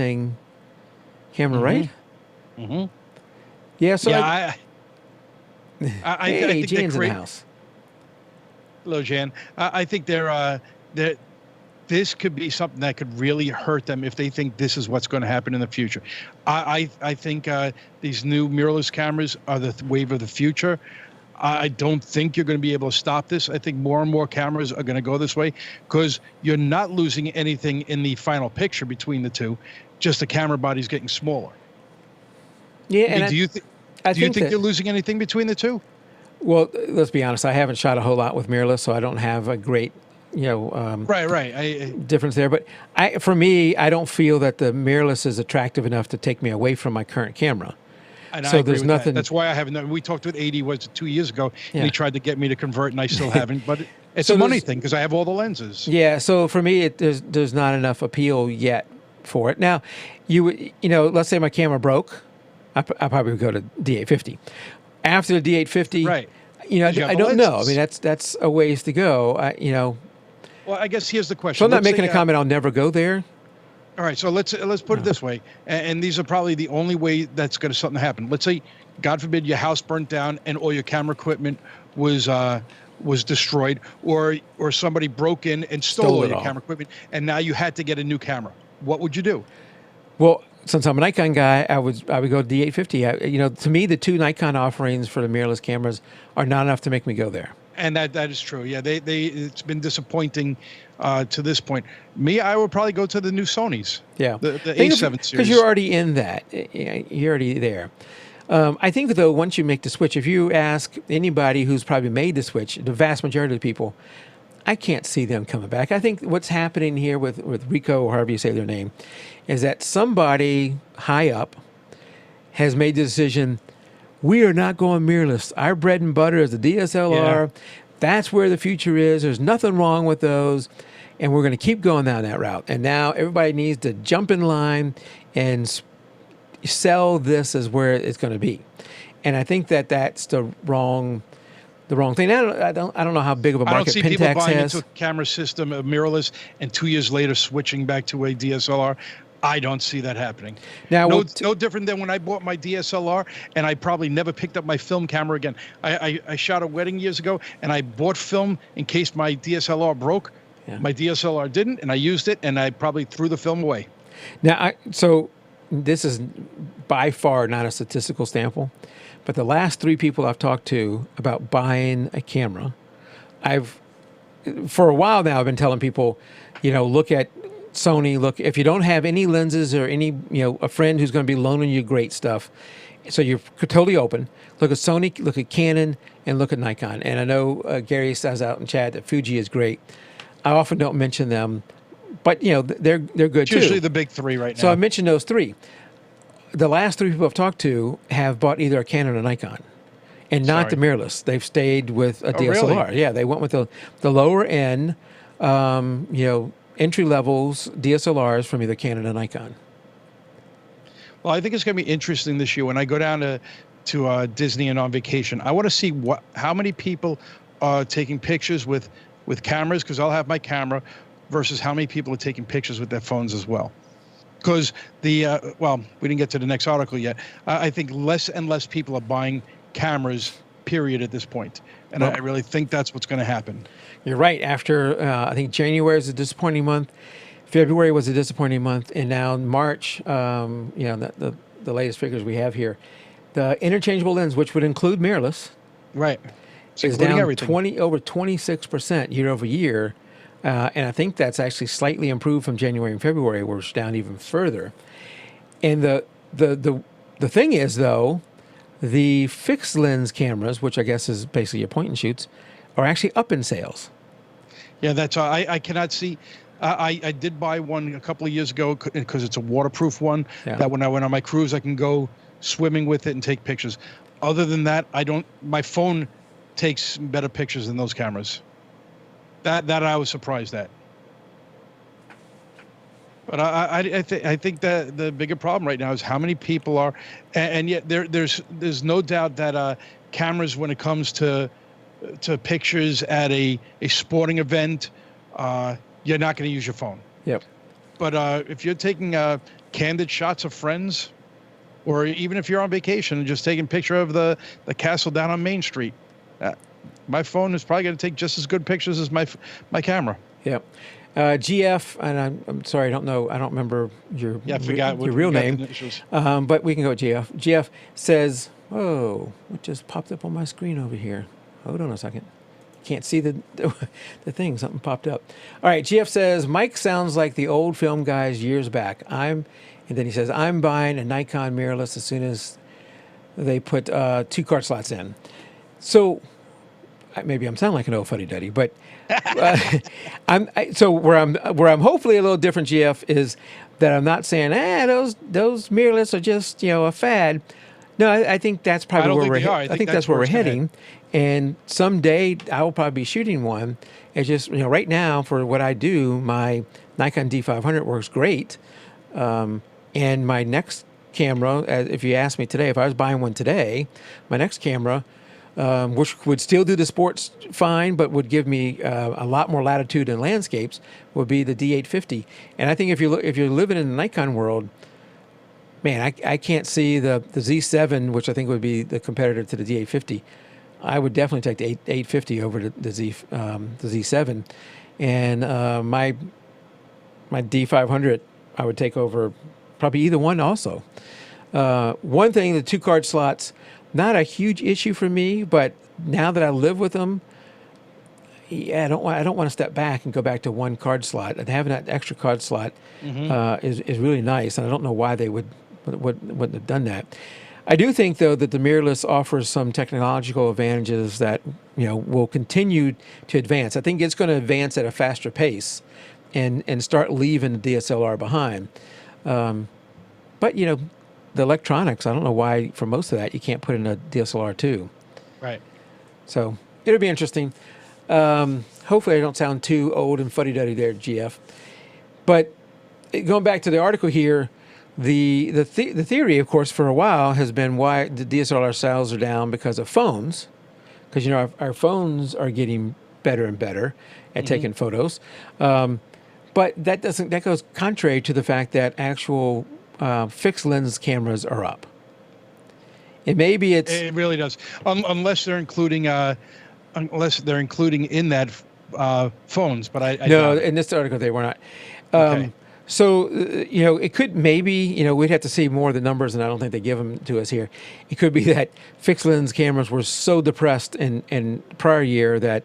camera, right? Mm-hmm. Yeah, so I hey, think Jan's in the house. Hello, Jan. I think this could be something that could really hurt them if they think this is what's going to happen in the future. I think these new mirrorless cameras are the wave of the future. I don't think you're going to be able to stop this. I think more and more cameras are going to go this way because you're not losing anything in the final picture between the two. Just the camera body's getting smaller. Yeah, I mean, and do you I do you think think that, you're losing anything between the two? well, let's be honest. I haven't shot a whole lot with mirrorless, so I don't have a great, you know, Right, right. difference there. But for me, I don't feel that the mirrorless is attractive enough to take me away from my current camera. And I So agree there's with that. nothing. That's why I haven't. We talked with 80 was it 2 years ago, and Yeah. he tried to get me to convert, and I still haven't. But it's So a money there's- thing because I have all the lenses. Yeah. So for me, there's not enough appeal yet for it. Now, let's say my camera broke, I probably would go to D850. After the D850, Right. You know, 'Cause you have I the don't know. I lenses. mean, that's a ways to go. Well, I guess here's the question. So I'm not Let's making say, a comment. I'll never go there. All right, so let's put it this way, and these are probably the only way that's going to something happen. Let's say, God forbid, your house burnt down and all your camera equipment was destroyed, or somebody broke in and stole Stole all it your all. camera equipment, and now you had to get a new camera. What would you do? Well, since I'm a Nikon guy, I would go D850. To me, the two Nikon offerings for the mirrorless cameras are not enough to make me go there. And that is true. Yeah, they it's been disappointing to this point. Me, I would probably go to the new Sonys. Yeah, The A7 series. because you're already in that. You're already there. I think though, once you make the switch, if you ask anybody who's probably made the switch, the vast majority of the people, I can't see them coming back. I think what's happening here with Rico, or however you say their name, is that somebody high up has made the decision, we are not going mirrorless. Our bread and butter is the DSLR. Yeah. That's where the future is. There's nothing wrong with those. And we're going to keep going down that route. And now everybody needs to jump in line and sell this as where it's going to be. And I think that that's the wrong thing. I don't know how big of a I don't market see people Pentax buying has. into a camera system, a mirrorless, and 2 years later switching back to a DSLR. I don't see that happening. Now, No different than when I bought my DSLR, and I probably never picked up my film camera again. I shot a wedding years ago, and I bought film in case my DSLR broke. Yeah. My DSLR didn't, and I used it, and I probably threw the film away. Now, so this is by far not a statistical sample, but the last three people I've talked to about buying a camera, for a while now, I've been telling people, look at Sony. Look, if you don't have any lenses or any, a friend who's going to be loaning you great stuff, so you're totally open. Look at Sony, look at Canon, and look at Nikon. And I know Gary says out in chat that Fuji is great. I often don't mention them, but they're good It's too. usually the big three right now. So I mentioned those three. The last three people I've talked to have bought either a Canon or Nikon, and not the mirrorless. They've stayed with a DSLR. Really? Yeah, they went with the lower end, entry levels DSLRs from either Canon or Nikon. Well, I think it's going to be interesting this year when I go down to Disney and on vacation. I want to see how many people are taking pictures with cameras, because I'll have my camera, versus how many people are taking pictures with their phones as well. Because we didn't get to the next article yet. I think less and less people are buying cameras, period, at this point. And I really think that's what's going to happen. You're right. After I think January is a disappointing month, February was a disappointing month, and now March, the latest figures we have here, the interchangeable lens, which would include mirrorless, Right. It's is including down everything. over 26% year over year. And I think that's actually slightly improved from January and February, where it's down even further. And the thing is, though, the fixed lens cameras, which I guess is basically your point and shoots, are actually up in sales. Yeah, that's I cannot see. I did buy one a couple of years ago because it's a waterproof one. Yeah. That when I went on my cruise, I can go swimming with it and take pictures. Other than that, I don't. My phone takes better pictures than those cameras. That I was surprised at. But I think that the bigger problem right now is how many people are, and yet there's no doubt that cameras, when it comes to pictures at a sporting event, you're not going to use your phone. Yep. But if you're taking candid shots of friends, or even if you're on vacation and just taking a picture of the castle down on Main Street, my phone is probably going to take just as good pictures as my camera. Yep. GF, and I'm sorry, I don't remember your Yeah, I forgot your real forgot name, the initials. but we can go with GF. GF says, Whoa, what just popped up on my screen over here? Hold on a second. Can't see the the thing. Something popped up. All right, GF says, Mike sounds like the old film guys years back. And then he says, I'm buying a Nikon mirrorless as soon as they put 2 card slots in. So maybe I'm sounding like an old fuddy-duddy, but so where I'm hopefully a little different, GF, is that I'm not saying, those mirrorless are just a fad. No, I think that's probably where we're heading. I think that's where we're heading. And someday I will probably be shooting one. It's just right now for what I do, my Nikon D500 works great, and my next camera, if you ask me today, if I was buying one today, my next camera, which would still do the sports fine, but would give me a lot more latitude in landscapes, would be the D850. And I think if you're living in the Nikon world, man, I can't see the Z7, which I think would be the competitor to the D850. I would definitely take the 850 over the Z7, and my D500 I would take over probably either one also. One thing, the 2 card slots, not a huge issue for me, but now that I live with them, I don't want to step back and go back to 1 card slot. And having that extra card slot is really nice, and I don't know why they wouldn't have done that. I do think, though, that the mirrorless offers some technological advantages that will continue to advance. I think it's going to advance at a faster pace, and start leaving the DSLR behind. But the electronics, I don't know why for most of that you can't put in a DSLR too. Right. So it'll be interesting. Hopefully I don't sound too old and fuddy-duddy there, GF. But going back to the article here, the theory, of course, for a while has been why the DSLR sales are down because of phones. Because our phones are getting better and better at taking photos. But that goes contrary to the fact that actual fixed lens cameras are up. And maybe it really does, unless they're including in that phones. But I no, in this article they were not. Okay. So it could maybe we'd have to see more of the numbers, and I don't think they give them to us here. It could be that fixed lens cameras were so depressed in prior year that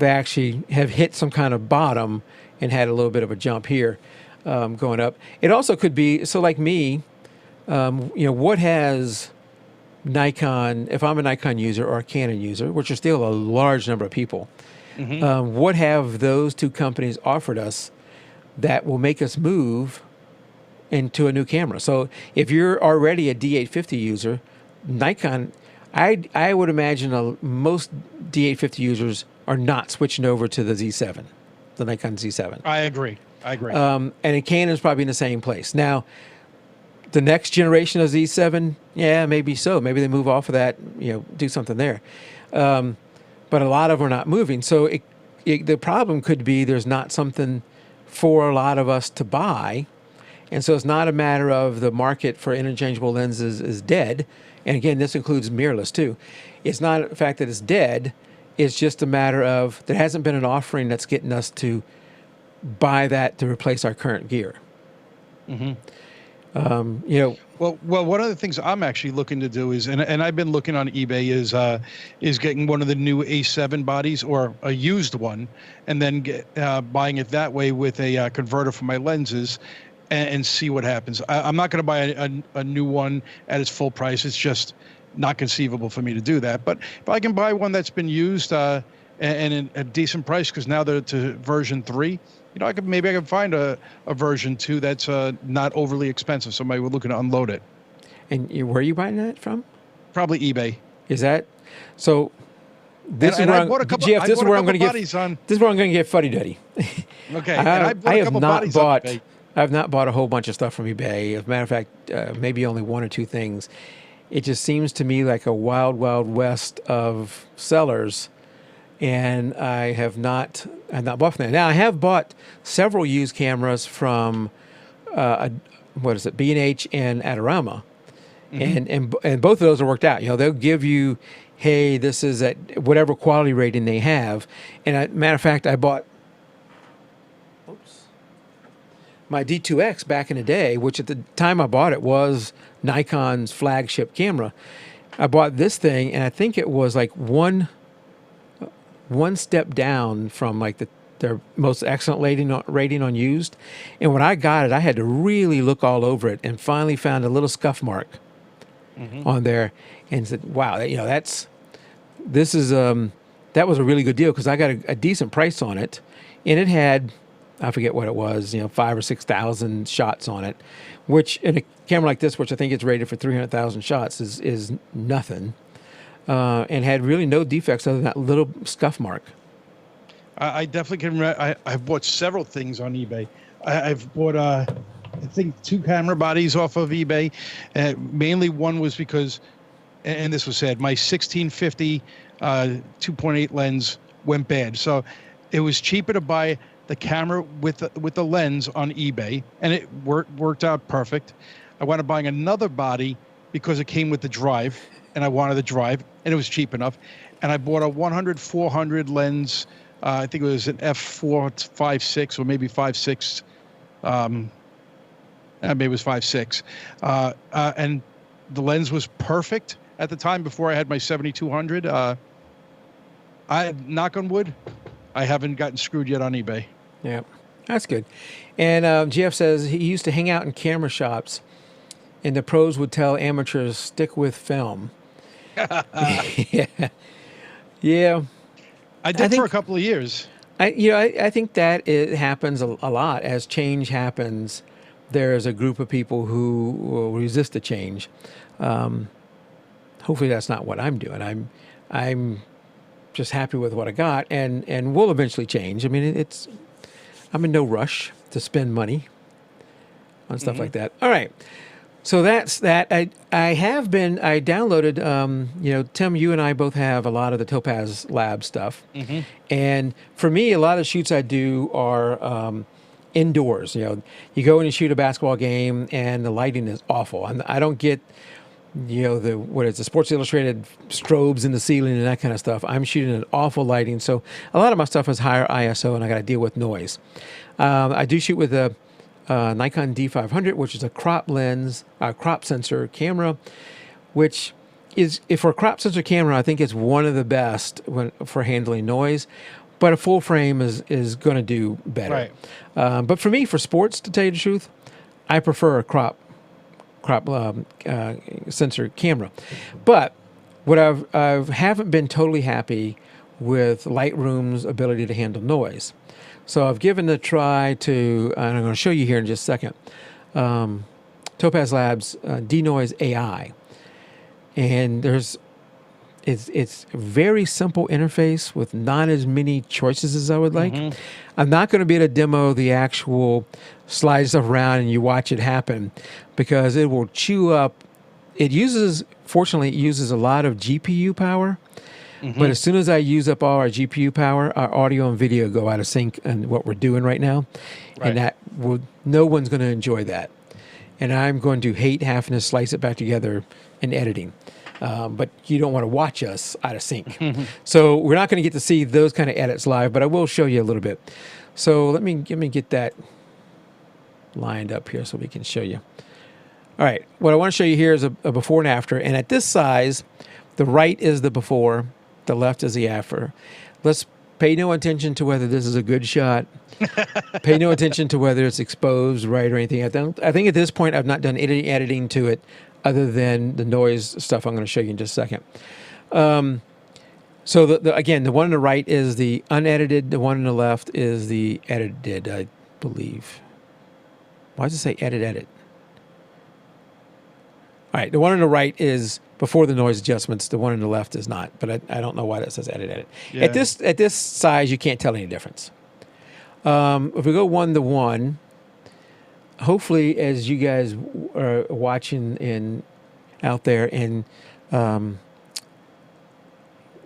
they actually have hit some kind of bottom and had a little bit of a jump here going up. It also could be, so like me, what has Nikon, if I'm a Nikon user or a Canon user, which are still a large number of people, what have those two companies offered us that will make us move into a new camera? So if you're already a D850 user, Nikon, I would imagine most D850 users are not switching over to the Z7, the Nikon Z7. I agree. And Canon's probably in the same place. Now, the next generation of Z7, yeah, maybe so. Maybe they move off of that, do something there. But a lot of them are not moving. So the problem could be there's not something for a lot of us to buy. And so it's not a matter of the market for interchangeable lenses is dead. And again, this includes mirrorless too. It's not the fact that it's dead. It's just a matter of there hasn't been an offering that's getting us to buy that to replace our current gear. Well, one of the things I'm actually looking to do is, and I've been looking on eBay, is getting one of the new A7 bodies or a used one, and then buying it that way with a converter for my lenses, and see what happens. I'm not going to buy a new one at its full price. It's just not conceivable for me to do that. But if I can buy one that's been used and in a decent price, because now they're to version 3. I can find a version 2 that's not overly expensive. Somebody would looking to unload it. And where are you buying that from? Probably eBay. Is that so? This is where I'm going to get fuddy-duddy. Okay. I have not bought a whole bunch of stuff from eBay. As a matter of fact, maybe only 1 or 2 things. It just seems to me like a wild, wild west of sellers. And I have not bought from that. Now I have bought several used cameras from B&H and Adorama, and both of those are worked out. They'll give you, hey, this is at whatever quality rating they have. And matter of fact, I bought my D2X back in the day, which at the time I bought it was Nikon's flagship camera. I bought this thing, and I think it was like one step down from like their most excellent rating on used. And when I got it, I had to really look all over it, and finally found a little scuff mark on there, and said, "Wow, that was a really good deal," because I got a decent price on it, and it had, I forget what it was, 5,000 or 6,000 shots on it, which in a camera like this, which I think is rated for 300,000 shots, is nothing, and had really no defects other than that little scuff mark. I definitely can remember. I've bought several things on eBay. I've bought, I think, 2 camera bodies off of eBay. Mainly one was because, and this was said, my 1650 2.8 lens went bad. So it was cheaper to buy the camera with the lens on eBay, and it worked out perfect. I wound up buying another body because it came with the drive, and I wanted the drive, and it was cheap enough. And I bought a 100-400 lens. I think it was an f4.56 or maybe 5.6. Maybe it was 5.6. And the lens was perfect at the time before I had my 7200. I knock on wood, I haven't gotten screwed yet on eBay. Yeah, that's good. And Jeff says he used to hang out in camera shops, and the pros would tell amateurs, stick with film. Yeah. Yeah. I did for a couple of years. I think that it happens a lot. As change happens, there's a group of people who will resist the change. Hopefully that's not what I'm doing. I'm just happy with what I got, and will eventually change. I mean, I'm in no rush to spend money on stuff like that. All right. So that's that. I downloaded, Tim, you and I both have a lot of the Topaz Lab stuff. And for me, a lot of shoots I do are indoors. You go in and shoot a basketball game and the lighting is awful. I don't get, the Sports Illustrated strobes in the ceiling and that kind of stuff. I'm shooting an awful lighting. So a lot of my stuff is higher ISO, and I got to deal with noise. I do shoot with a Nikon D500, which is a crop sensor camera, which is, if for a crop sensor camera, I think it's one of the best for handling noise, but a full frame is going to do better. Right. But for me, for sports, to tell you the truth, I prefer a crop sensor camera. But what I haven't been totally happy with Lightroom's ability to handle noise. So I've given it a try to, and I'm going to show you here in just a second, Topaz Labs Denoise AI. And it's a very simple interface with not as many choices as I would like. I'm not going to be able to demo the actual slide stuff around and you watch it happen, because it will chew up. Fortunately, it uses a lot of GPU power. But as soon as I use up all our GPU power, our audio and video go out of sync in what we're doing right now. Right. And no one's going to enjoy that. And I'm going to hate having to slice it back together in editing. But you don't want to watch us out of sync. So we're not going to get to see those kind of edits live, but I will show you a little bit. So let me get that lined up here so we can show you. All right. What I want to show you here is a before and after. And at this size, the right is the before, the left is the after. Let's pay no attention to whether this is a good shot. Pay no attention to whether it's exposed right or anything. I think at this point I've not done any editing to it other than the noise stuff I'm going to show you in just a second. So again, the one on the right is the unedited. The one on the left is the edited, I believe. Why does it say edit? All right, the one on the right is before the noise adjustments. The one on the left is not, but I don't know why that says edit. Yeah. At this size, you can't tell any difference. If we go 1:1, hopefully, as you guys are watching out there and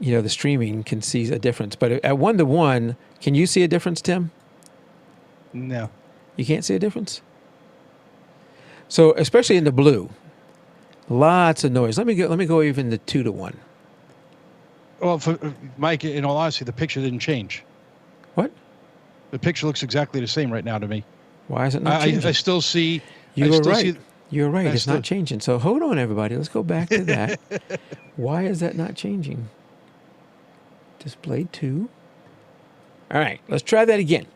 the streaming can see a difference. But at 1:1, can you see a difference, Tim? No, you can't see a difference. So especially in the blue. Lots of noise. Let me go even to 2:1. Well, for Mike, in all honesty, the picture didn't change. What? The picture looks exactly the same right now to me. Why is it not changing? I still see. You were right. You're right. That's It's not changing. So hold on, everybody. Let's go back to that. Why is that not changing? Display 2. All right. Let's try that again.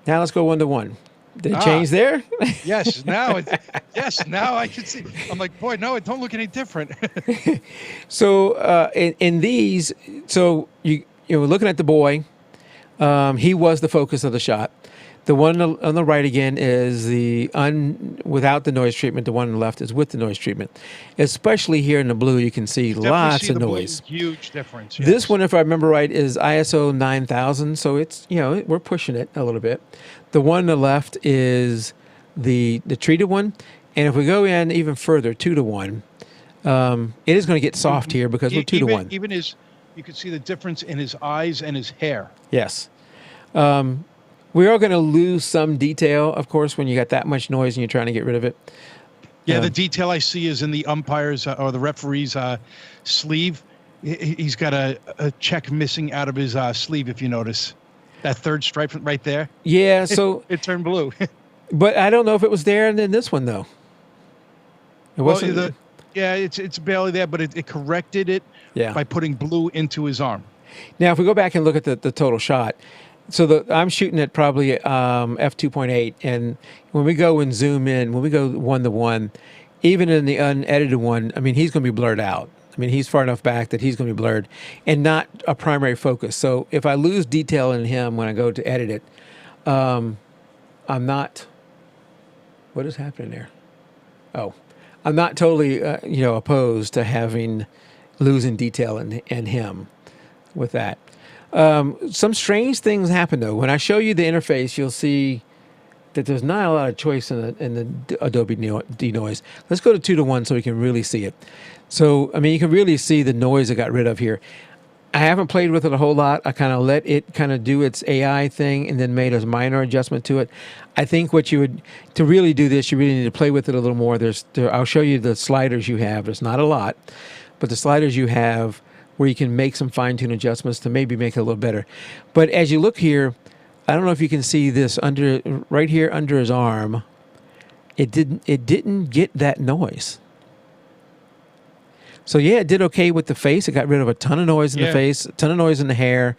Now let's go 1 to 1. Did it change there? Yes. Now I can see. I'm like, boy, no, it don't look any different. So in these, so you know, looking at the boy, he was the focus of the shot. The one on the right again is without the noise treatment. The one on the left is with the noise treatment. Especially here in the blue, you can see lots of noise. Huge difference. Yes. This one, if I remember right, is ISO 9000. So it's, you know, we're pushing it a little bit. The one on the left is the treated one. And if we go in even further, 2 to 1, it is going to get soft here because we're 2 to 1. Even you can see the difference in his eyes and his hair. Yes. We are going to lose some detail, of course, when you got that much noise and you're trying to get rid of it. Yeah, the detail I see is in the umpire's or the referee's sleeve. He's got a check missing out of his sleeve, if you notice. That third stripe right there. Yeah, so... it turned blue. But I don't know if it was there in this one, though. It wasn't... Well, it's barely there, but it corrected it by putting blue into his arm. Now, if we go back and look at the total shot... So I'm shooting at probably f2.8, and when we go and zoom in, when we go 1 to 1, even in the unedited one, I mean, he's going to be blurred out. I mean, he's far enough back that he's going to be blurred and not a primary focus. So if I lose detail in him when I go to edit it, I'm not... What is happening there? Oh, I'm not totally, opposed to losing detail in him with that. Some strange things happen though. When I show you the interface, you'll see that there's not a lot of choice in the Adobe denoise. Let's go to 2 to 1 so we can really see it. So, I mean, you can really see the noise I got rid of here. I haven't played with it a whole lot. I kind of let it kind of do its AI thing and then made a minor adjustment to it. I think to really do this, you really need to play with it a little more. I'll show you the sliders you have. There's not a lot, but the sliders you have where you can make some fine-tune adjustments to maybe make it a little better. But as you look here, I don't know if you can see this right here under his arm. It didn't get that noise. So yeah, it did okay with the face. It got rid of a ton of noise in the face, a ton of noise in the hair,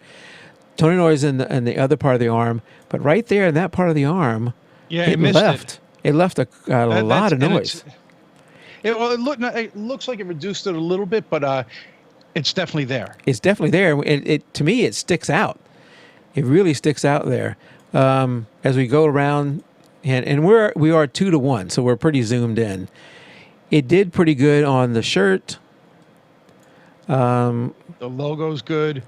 a ton of noise in the other part of the arm. But right there in that part of the arm, it left. It left a lot of noise. It looks like it reduced it a little bit, but it's definitely there. It's definitely there. To me, it sticks out. It really sticks out there. As we go around, and we are 2 to 1, so we're pretty zoomed in. It did pretty good on the shirt. The logo's good.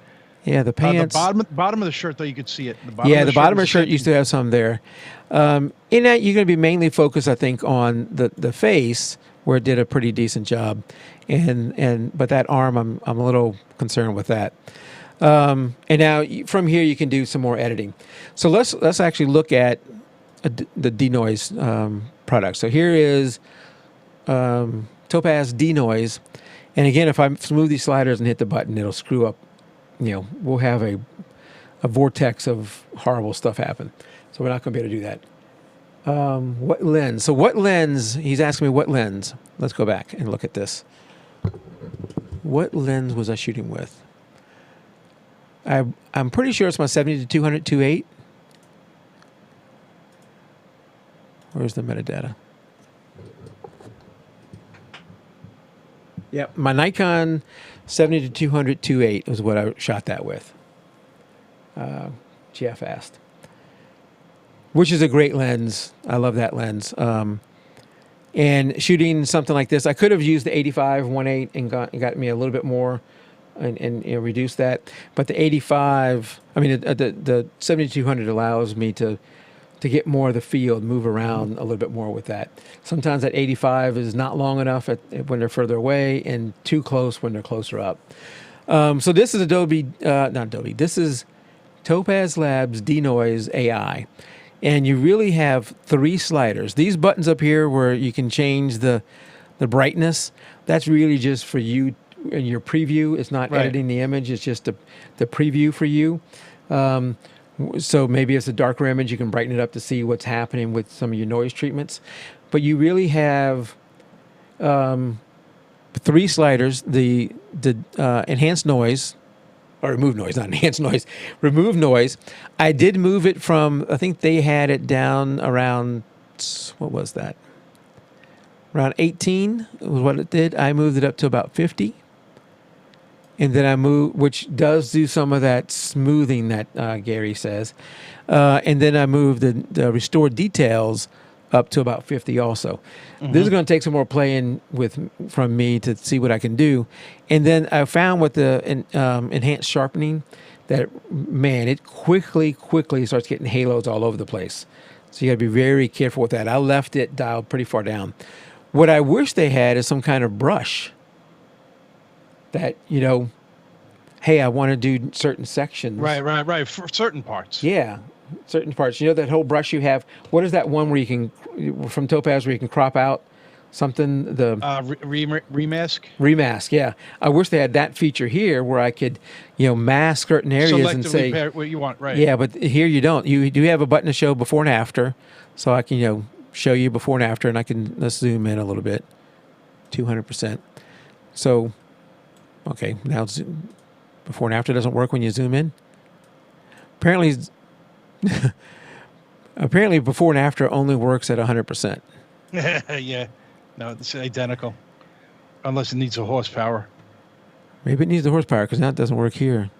Yeah, the pants. The bottom of the shirt, though, you could see it. The bottom of the shirt used to have some there. In that, you're going to be mainly focused, I think, on the face, where it did a pretty decent job. But that arm, I'm a little concerned with that. And now from here you can do some more editing. So let's actually look at the denoise product. So here is Topaz denoise, and again, if I smooth these sliders and hit the button, it'll screw up. We'll have a vortex of horrible stuff happen. So we're not going to be able to do that. What lens? So what lens? He's asking me what lens. Let's go back and look at this. What lens was I shooting with? I'm pretty sure it's my 70-200 2.8. Where's the metadata? Yep, my Nikon 70-200 2.8 is what I shot that with. GF asked. Which is a great lens. I love that lens. And shooting something like this, I could have used the 85-1.8 and got me a little bit more and reduce that. But the 85, I mean, the 70-200 allows me to get more of the field, move around a little bit more with that. Sometimes that 85 is not long enough when they're further away and too close when they're closer up. So this is this is Topaz Labs Denoise AI. And you really have 3 sliders. These buttons up here where you can change the brightness, that's really just for you in your preview. It's not editing the image. It's just the preview for you. So maybe it's a darker image. You can brighten it up to see what's happening with some of your noise treatments. but you really have 3 sliders: the enhanced noise, or remove noise, not enhanced noise, remove noise. I did move it from, I think they had it down around, what was that? Around 18 was what it did. I moved it up to about 50. And then I moved, which does do some of that smoothing that Gary says. And then I moved the restored details up to about 50 also. This is going to take some more playing from me to see what I can do. And then I found with the enhanced sharpening that, man, it quickly starts getting halos all over the place. So you got to be very careful with that. I left it dialed pretty far down. What I wish they had is some kind of brush that, hey, I want to do certain sections. Right. For certain parts. Yeah, certain parts. That whole brush you have. What is that one where you can, from Topaz, where you can crop out something? The remask. Remask. Yeah, I wish they had that feature here where I could, mask certain areas and say pair what you want. Right. Yeah, but here you don't. You do have a button to show before and after, so I can show you before and after, and let's zoom in a little bit, 200%. So, okay, now before and after doesn't work when you zoom in. Apparently before and after only works at 100%. Yeah, no, it's identical, unless it needs a horsepower. Maybe it needs the horsepower because now it doesn't work here.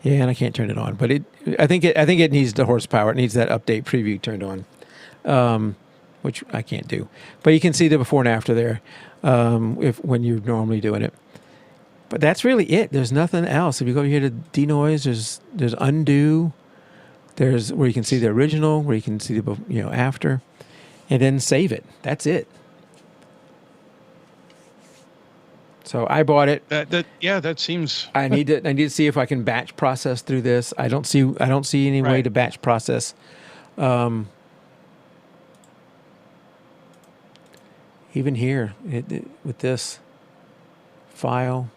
Yeah, and I can't turn it on, but I think it needs the horsepower. It needs that update preview turned on, which I can't do. But you can see the before and after there, when you're normally doing it. But that's really it. There's nothing else. If you go here to denoise, there's undo. There's where you can see the original, where you can see the after, and then save it. That's it. So I bought it. That seems. I need to see if I can batch process through this. I don't see any way to batch process. Even here with this file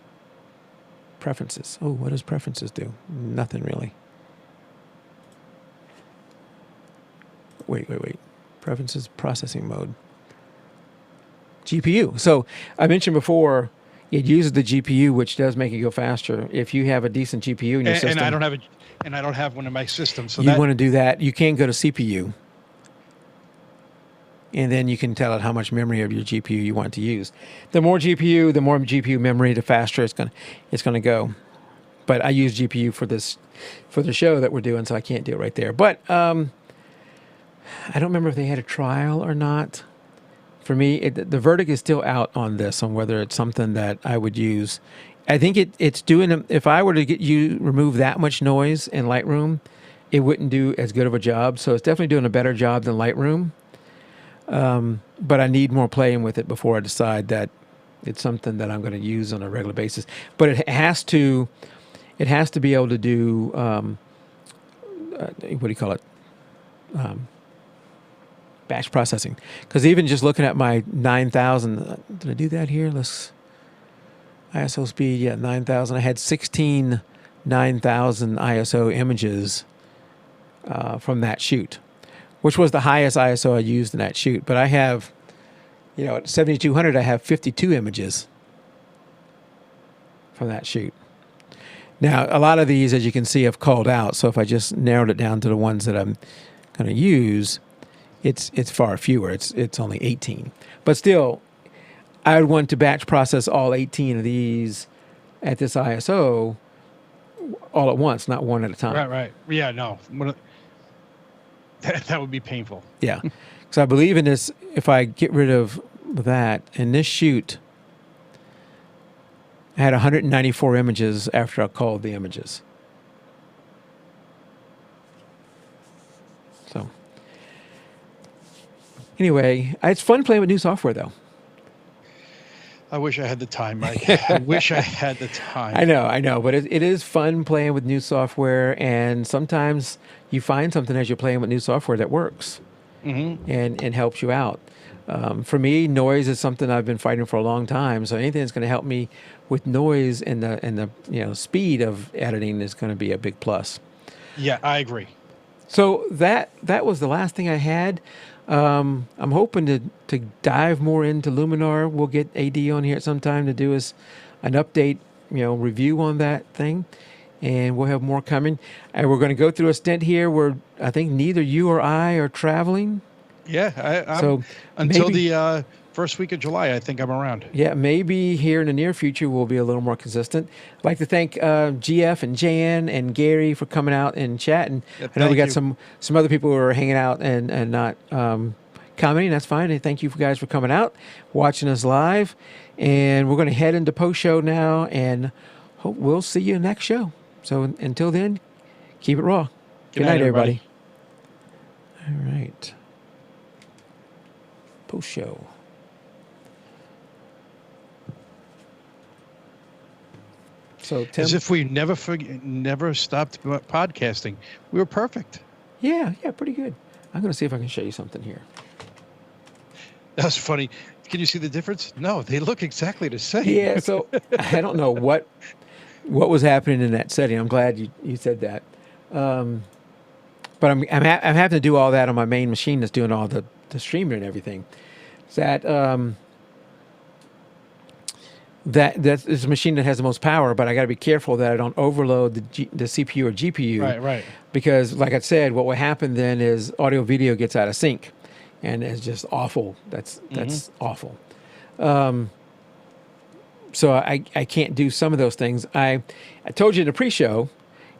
preferences. Oh, what does preferences do? Nothing really. Wait. Preferences processing mode. GPU. So I mentioned before, it uses the GPU, which does make it go faster. If you have a decent GPU in your system, and I don't have one in my system, so you want to do that. You can go to CPU, and then you can tell it how much memory of your GPU you want to use. The more GPU memory, the faster it's gonna go. But I use GPU for the show that we're doing, so I can't do it right there. But I don't remember if they had a trial or not. For me, the verdict is still out on this, on whether it's something that I would use. I think it's doing. If I were to remove that much noise in Lightroom, it wouldn't do as good of a job. So it's definitely doing a better job than Lightroom. But I need more playing with it before I decide that it's something that I'm going to use on a regular basis. But it has to be able to do what do you call it? Batch processing. Because even just looking at my 9,000, did I do that here? ISO speed, 9,000. I had 16 9,000 ISO images from that shoot, which was the highest ISO I used in that shoot. But I have, at 7,200, I have 52 images from that shoot. Now, a lot of these, as you can see, I've called out. So if I just narrowed it down to the ones that I'm going to use, it's far fewer. It's only 18. But still, I would want to batch process all 18 of these at this ISO all at once, not one at a time. Right. Yeah, no. That would be painful. Yeah. So I believe in this, if I get rid of that, in this shoot, I had 194 images after I called the images. So anyway, it's fun playing with new software, though. I wish I had the time, Mike. I wish I had the time. I know, but it is fun playing with new software, and sometimes you find something as you're playing with new software that works and helps you out. For me, noise is something I've been fighting for a long time, so anything that's going to help me with noise and the speed of editing is going to be a big plus. Yeah, I agree. So that was the last thing I had. I'm hoping to dive more into Luminar. We'll get AD on here at some time to do us an update, review on that thing, and we'll have more coming. And we're going to go through a stint here where I think neither you or I are traveling. Yeah, So until maybe, the first week of July, I think I'm around. yeah, maybe here in the near future we'll be a little more consistent. I'd like to thank GF and Jan and Gary for coming out and chatting. Yeah, I know we thank got you. some other people who are hanging out and not commenting. That's fine. And thank you guys for coming out, watching us live. And we're going to head into post show now, and hope we'll see you next show. So until then, keep it raw. Good night, everybody. All right. Post show. So Tim, As if we never stopped podcasting. We were perfect. yeah, pretty good. I'm going to see if I can show you something here. That's funny. Can you see the difference? No, they look exactly the same. Yeah, so I don't know what was happening in that setting. I'm glad you said that. But I'm having to do all that on my main machine that's doing all the streaming and everything. That is a machine that has the most power, but I got to be careful that I don't overload the CPU or GPU. Right. Because, like I said, what will happen then is audio video gets out of sync, and it's just awful. That's awful. So I can't do some of those things. I told you in the pre-show,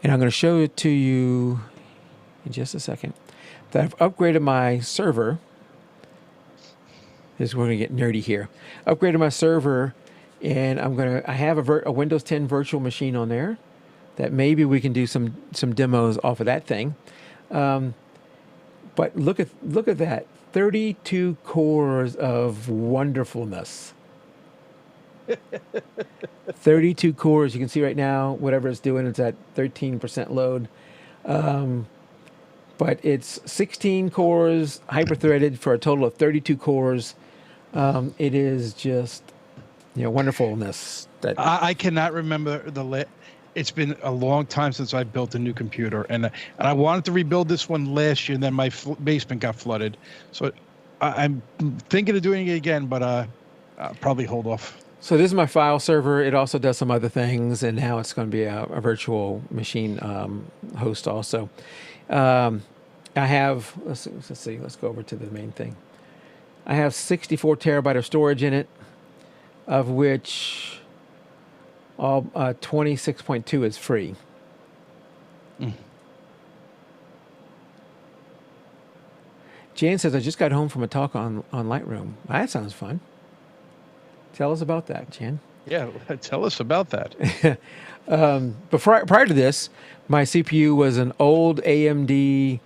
and I'm going to show it to you in just a second, that I've upgraded my server. We're going to get nerdy here. Upgraded my server, and I have a Windows 10 virtual machine on there that maybe we can do some demos off of that thing. But look at that. 32 cores of wonderfulness. 32 cores. You can see right now, whatever it's doing, it's at 13% load. But it's 16 cores, hyper-threaded for a total of 32 cores. It is just, wonderfulness. I cannot remember it's been a long time since I built a new computer, and I wanted to rebuild this one last year, and then my basement got flooded. So I'm thinking of doing it again, but I'll probably hold off. So this is my file server. It also does some other things, and now it's going to be a virtual machine host also. I have, let's see, let's go over to the main thing. I have 64 terabyte of storage in it, of which all 26.2 is free. Jan says, I just got home from a talk on Lightroom. That sounds fun. Tell us about that, Jan. Yeah, tell us about that. But prior to this, my CPU was an old AMD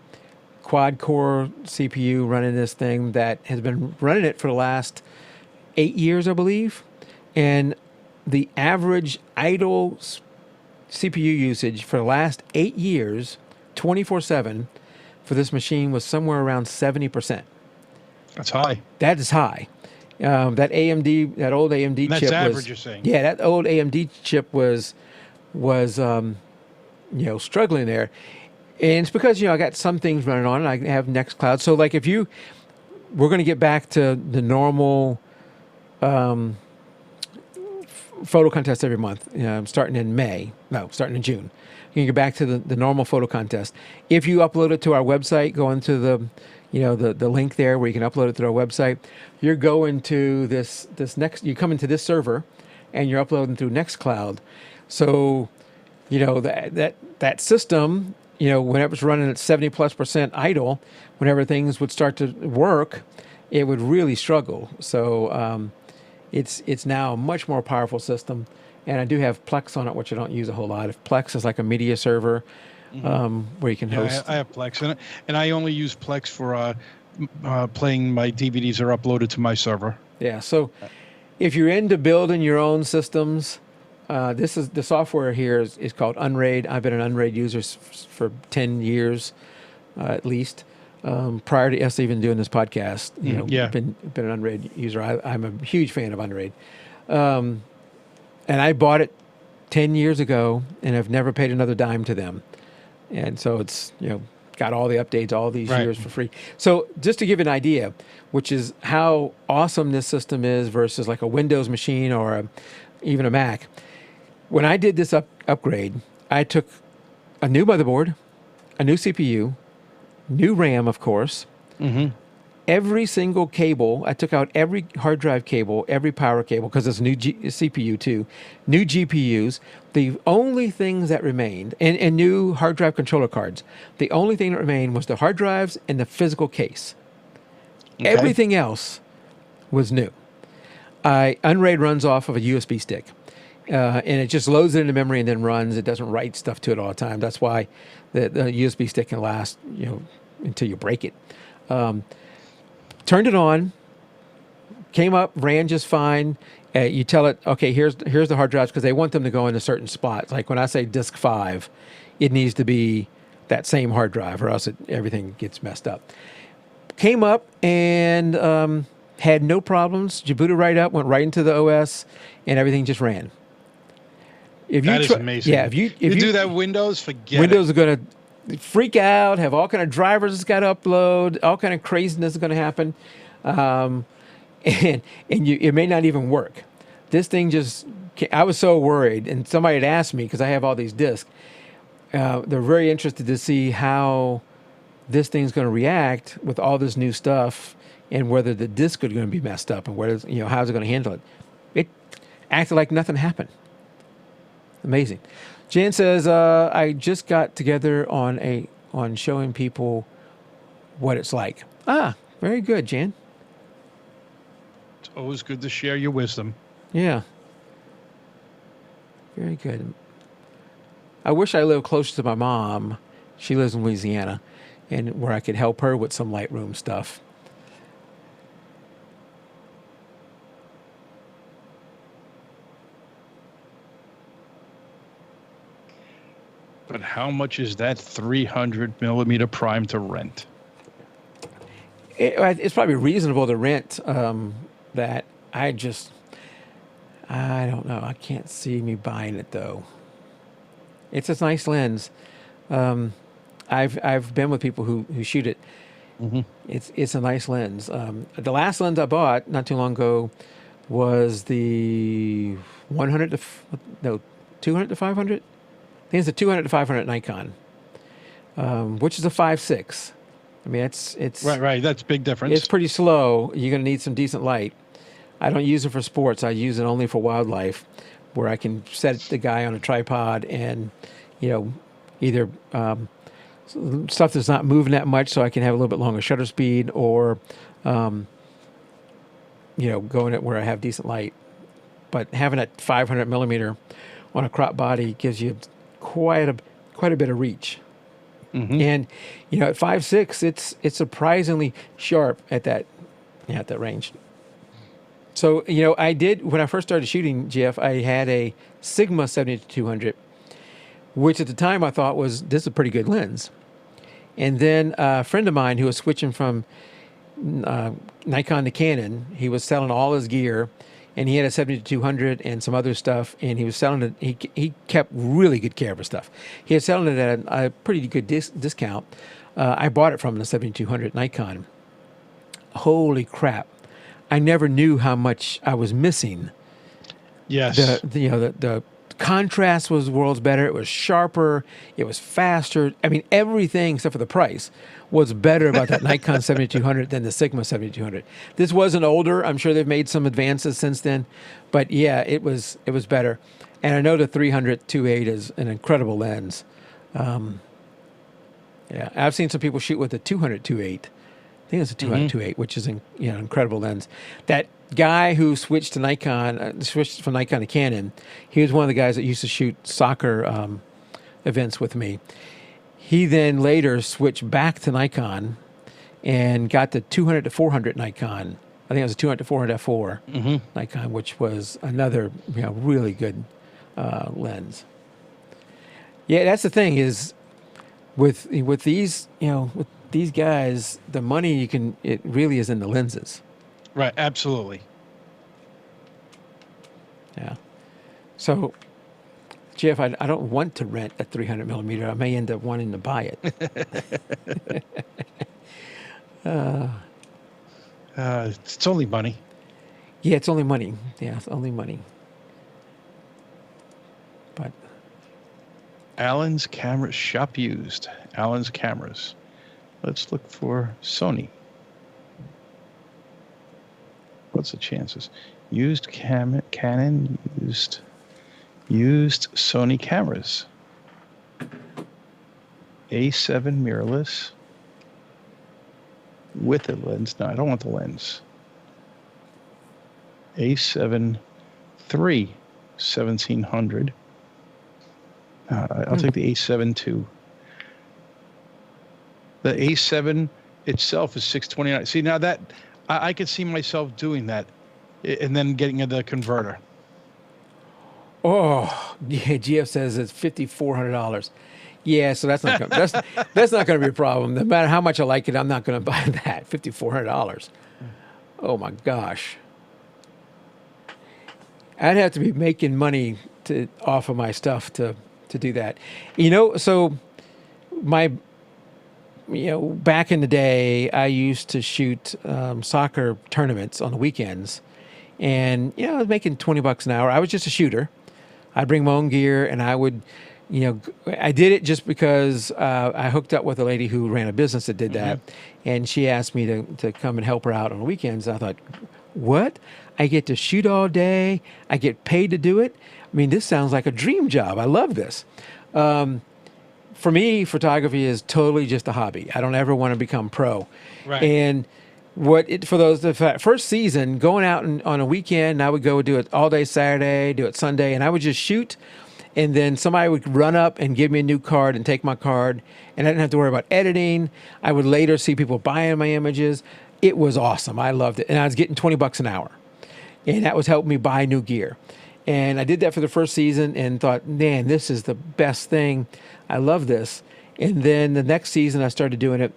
quad-core CPU running this thing that has been running it for the last 8 years, I believe. And the average idle CPU usage for the last 8 years, 24/7, for this machine was somewhere around 70%. That's high. That is high. That old AMD chip That's average, was, you're saying? Yeah, that old AMD chip was struggling there. And it's because, I got some things running on, and I have Nextcloud. So, like, we're going to get back to the normal photo contest every month, starting in June. You can get back to the normal photo contest. If you upload it to our website, go into the link there where you can upload it to our website. You're going to you come into this server, and you're uploading through Nextcloud. So, that system, whenever it's running at 70+% idle, whenever things would start to work, it would really struggle. So it's now a much more powerful system. And I do have Plex on it, which I don't use a whole lot. If Plex is like a media server where you can host. I have Plex, and I only use Plex for playing my DVDs are uploaded to my server. Yeah, so if you're into building your own systems, the software here is called Unraid. I've been an Unraid user for 10 years at least. Prior to us even doing this podcast, been an Unraid user. I'm a huge fan of Unraid. And I bought it 10 years ago, and I've never paid another dime to them. And so it's, got all the updates all these Right. years for free. So just to give you an idea, which is how awesome this system is versus like a Windows machine or even a Mac. When I did this upgrade, I took a new motherboard, a new CPU, new RAM, of course. Every single cable, I took out every hard drive cable, every power cable, because it's a new CPU too, new GPUs. The only things that remained, and new hard drive controller cards, the only thing that remained was the hard drives and the physical case. Okay. Everything else was new. Unraid runs off of a USB stick, and it just loads it into memory and then runs. It doesn't write stuff to it all the time. That's why the USB stick can last, until you break it. Turned it on, came up, ran just fine. You tell it, okay, here's the hard drives, because they want them to go into certain spots. Like when I say disk 5, it needs to be that same hard drive, or else everything gets messed up. Came up and had no problems. You boot it right up, went right into the OS, and everything just ran. That is amazing. Yeah, if you do that Windows, forget Windows it. are going to freak out, have all kind of drivers it's got to upload, all kind of craziness is going to happen, and it may not even work. This thing just, I was so worried, and somebody had asked me, because I have all these discs, they're very interested to see how this thing's going to react with all this new stuff, and whether the disc is going to be messed up, and whether how's it going to handle it. It acted like nothing happened. Amazing. Jan says, I just got together on showing people what it's like. Ah, very good, Jan. It's always good to share your wisdom. Yeah. Very good. I wish I lived closer to my mom. She lives in Louisiana, and where I could help her with some Lightroom stuff. But how much is that 300 millimeter prime to rent? It's probably reasonable to rent that. I don't know. I can't see me buying it, though. It's a nice lens. I've been with people who shoot it. It's a nice lens. The last lens I bought not too long ago was the 200 to 500. I think it's a 200 to 500 Nikon, which is a 5.6. I mean, it's right. That's a big difference. It's pretty slow. You're going to need some decent light. I don't use it for sports. I use it only for wildlife, where I can set the guy on a tripod and, either stuff that's not moving that much, so I can have a little bit longer shutter speed, or, going it where I have decent light. But having that 500 millimeter on a crop body gives you quite a bit of reach. And at 5.6, it's surprisingly sharp at that range. So I did, when I first started shooting, Jeff, I had a Sigma 70-200, which at the time I thought this is a pretty good lens. And then a friend of mine who was switching from Nikon to Canon, he was selling all his gear, and he had a 70-200 and some other stuff, and he was selling it. He kept really good care of his stuff. He was selling it at a pretty good discount. I bought it from the 70-200 Nikon. Holy crap. I never knew how much I was missing. Yes. The contrast was worlds better. It was sharper. It was faster. I mean, everything except for the price was better about that Nikon 70-200 than the Sigma 70-200. This wasn't older. I'm sure they've made some advances since then, but yeah, it was better. And I know the 300-2.8 is an incredible lens. Yeah, I've seen some people shoot with a 200-2.8. I think it's a 200-2.8, which is an incredible lens. That guy who switched to Nikon, switched from Nikon to Canon, he was one of the guys that used to shoot soccer events with me. He then later switched back to Nikon and got the 200-400 Nikon. I think it was a 200-400 f4 Nikon, which was another really good lens. Yeah, that's the thing is with these with these guys, the money it really is in the lenses. Right, absolutely. Yeah. So Jeff, I don't want to rent a 300 millimeter. I may end up wanting to buy it. It's only money. Yeah, it's only money. Yeah, it's only money. But Allen's cameras, shop used. Allen's cameras. Let's look for Sony. What's the chances? Used Canon, used Sony cameras. A7 mirrorless with a lens. No, I don't want the lens. A7 III 1700. I'll take the A7 II. The A7 itself is 629. See, now that I could see myself doing that, and then getting the converter. oh, yeah, GF says it's $5,400. Yeah, so that's not gonna, that's not going to be a problem. No matter how much I like it, I'm not going to buy that $5,400. Oh my gosh, I'd have to be making money to offer my stuff to do that. So my back in the day, I used to shoot soccer tournaments on the weekends, and I was making $20 an hour. I was just a shooter. I'd bring my own gear, and I would. I did it just because I hooked up with a lady who ran a business that did that, and she asked me to come and help her out on the weekends. I thought, what? I get to shoot all day. I get paid to do it. I mean, this sounds like a dream job. I love this. For me, photography is totally just a hobby. I don't ever want to become pro. Right. And the first season, going out on a weekend, I would go do it all day Saturday, do it Sunday, and I would just shoot. And then somebody would run up and give me a new card and take my card, and I didn't have to worry about editing. I would later see people buying my images. It was awesome. I loved it. And I was getting $20 an hour. And that was helping me buy new gear. And I did that for the first season and thought, man, this is the best thing. I love this. And then the next season, I started doing it.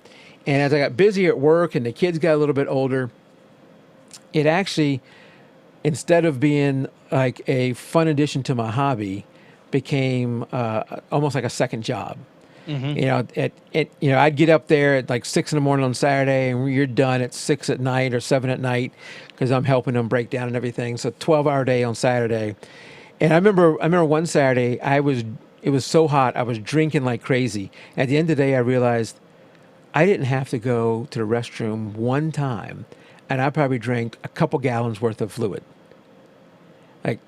And as I got busier at work and the kids got a little bit older, it actually, instead of being like a fun addition to my hobby, became almost like a second job. I'd get up there at like 6 in the morning on Saturday, and you're done at 6 at night or 7 at night because I'm helping them break down and everything. So 12-hour day on Saturday. And I remember one Saturday, it was so hot, I was drinking like crazy. At the end of the day, I realized I didn't have to go to the restroom one time, and I probably drank a couple gallons worth of fluid. Like,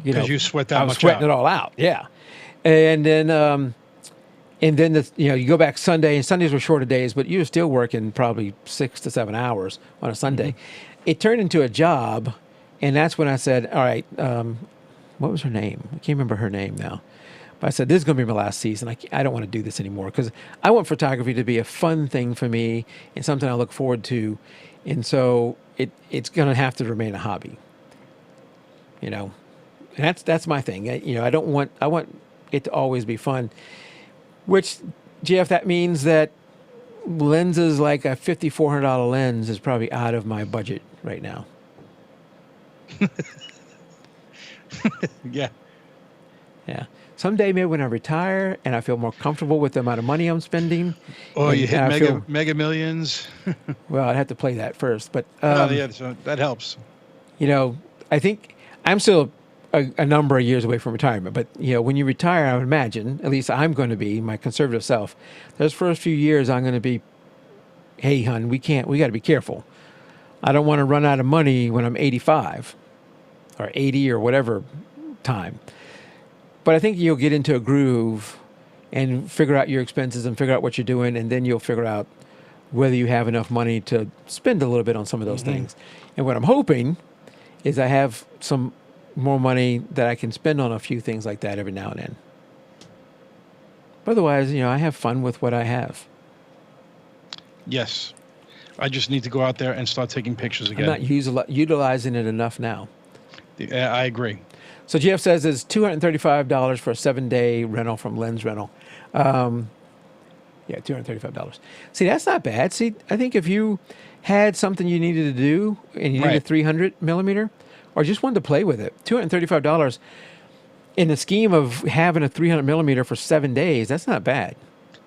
because you sweat that much out. I was sweating it all out, yeah. And then you go back Sunday, and Sundays were shorter days, but you were still working probably 6 to 7 hours on a Sunday. It turned into a job, and that's when I said, all right, what was her name? I can't remember her name now. But I said, this is going to be my last season. I don't want to do this anymore because I want photography to be a fun thing for me and something I look forward to. And so it's going to have to remain a hobby, And that's my thing. I want it to always be fun, which, Jeff, that means that lenses like a $5,400 lens is probably out of my budget right now. Yeah. Yeah. Someday, maybe when I retire and I feel more comfortable with the amount of money I'm spending. Oh, you hit mega millions. Well, I'd have to play that first, but so that helps. I think I'm still a number of years away from retirement, but when you retire, I would imagine, at least I'm going to be my conservative self. Those first few years, I'm going to be, hey, hon, we got to be careful. I don't want to run out of money when I'm 85 or 80 or whatever time. But I think you'll get into a groove and figure out your expenses and figure out what you're doing, and then you'll figure out whether you have enough money to spend a little bit on some of those things. And what I'm hoping is I have some more money that I can spend on a few things like that every now and then. But otherwise, I have fun with what I have. Yes. I just need to go out there and start taking pictures again. I'm not utilizing it enough now. I agree. So Jeff says it's $235 for a 7-day rental from Lens Rental. Yeah, $235. See, that's not bad. See, I think if you had something you needed to do and you needed a 300 millimeter or just wanted to play with it, $235, in the scheme of having a 300 millimeter for 7 days, that's not bad.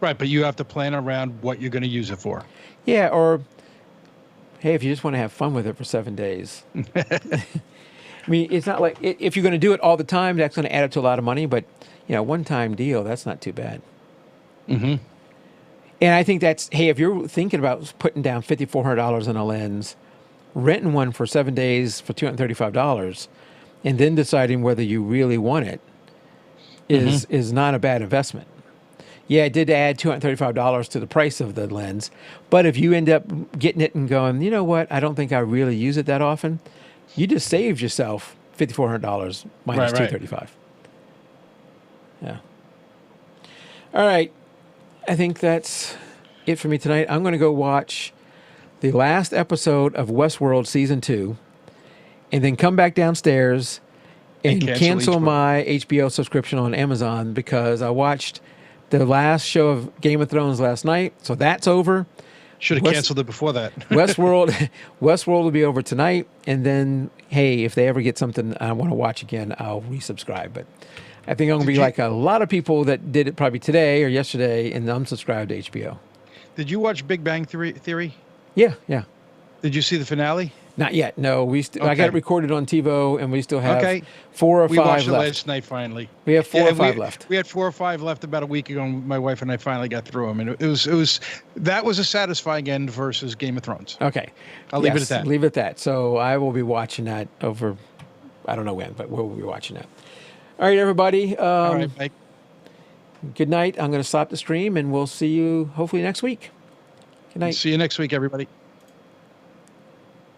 Right, but you have to plan around what you're going to use it for. Yeah, or hey, if you just want to have fun with it for 7 days. I mean, it's not like if you're going to do it all the time, that's going to add up to a lot of money. But one-time deal, that's not too bad. Mm-hmm. And I think that's, hey, if you're thinking about putting down $5,400 on a lens, renting one for 7 days for $235, and then deciding whether you really want it is not a bad investment. Yeah, it did add $235 to the price of the lens, but if you end up getting it and going, you know what, I don't think I really use it that often, you just saved yourself $5,400 minus $235. Yeah. All right. I think that's it for me tonight. I'm going to go watch the last episode of Westworld Season 2 and then come back downstairs and cancel my HBO subscription on Amazon because I watched the last show of Game of Thrones last night. So that's over. Should have canceled it before that. Westworld will be over tonight. And then, hey, if they ever get something I want to watch again, I'll resubscribe. But I think I'm going to be like a lot of people that did it probably today or yesterday and unsubscribed to HBO. Did you watch Big Bang Theory? Yeah. Did you see the finale? Not yet. No, I got it recorded on TiVo, and we still have 4 or 5 left. We watched it last night. Finally, we have 4 or 5 left. We had 4 or 5 left about a week ago. And my wife and I finally got through them, and that was a satisfying end versus Game of Thrones. Okay, I'll leave it at that. Leave it at that. So I will be watching that over. I don't know when, but we'll be watching that. All right, everybody. All right, Mike. Good night. I'm going to stop the stream, and we'll see you hopefully next week. Good night. See you next week, everybody.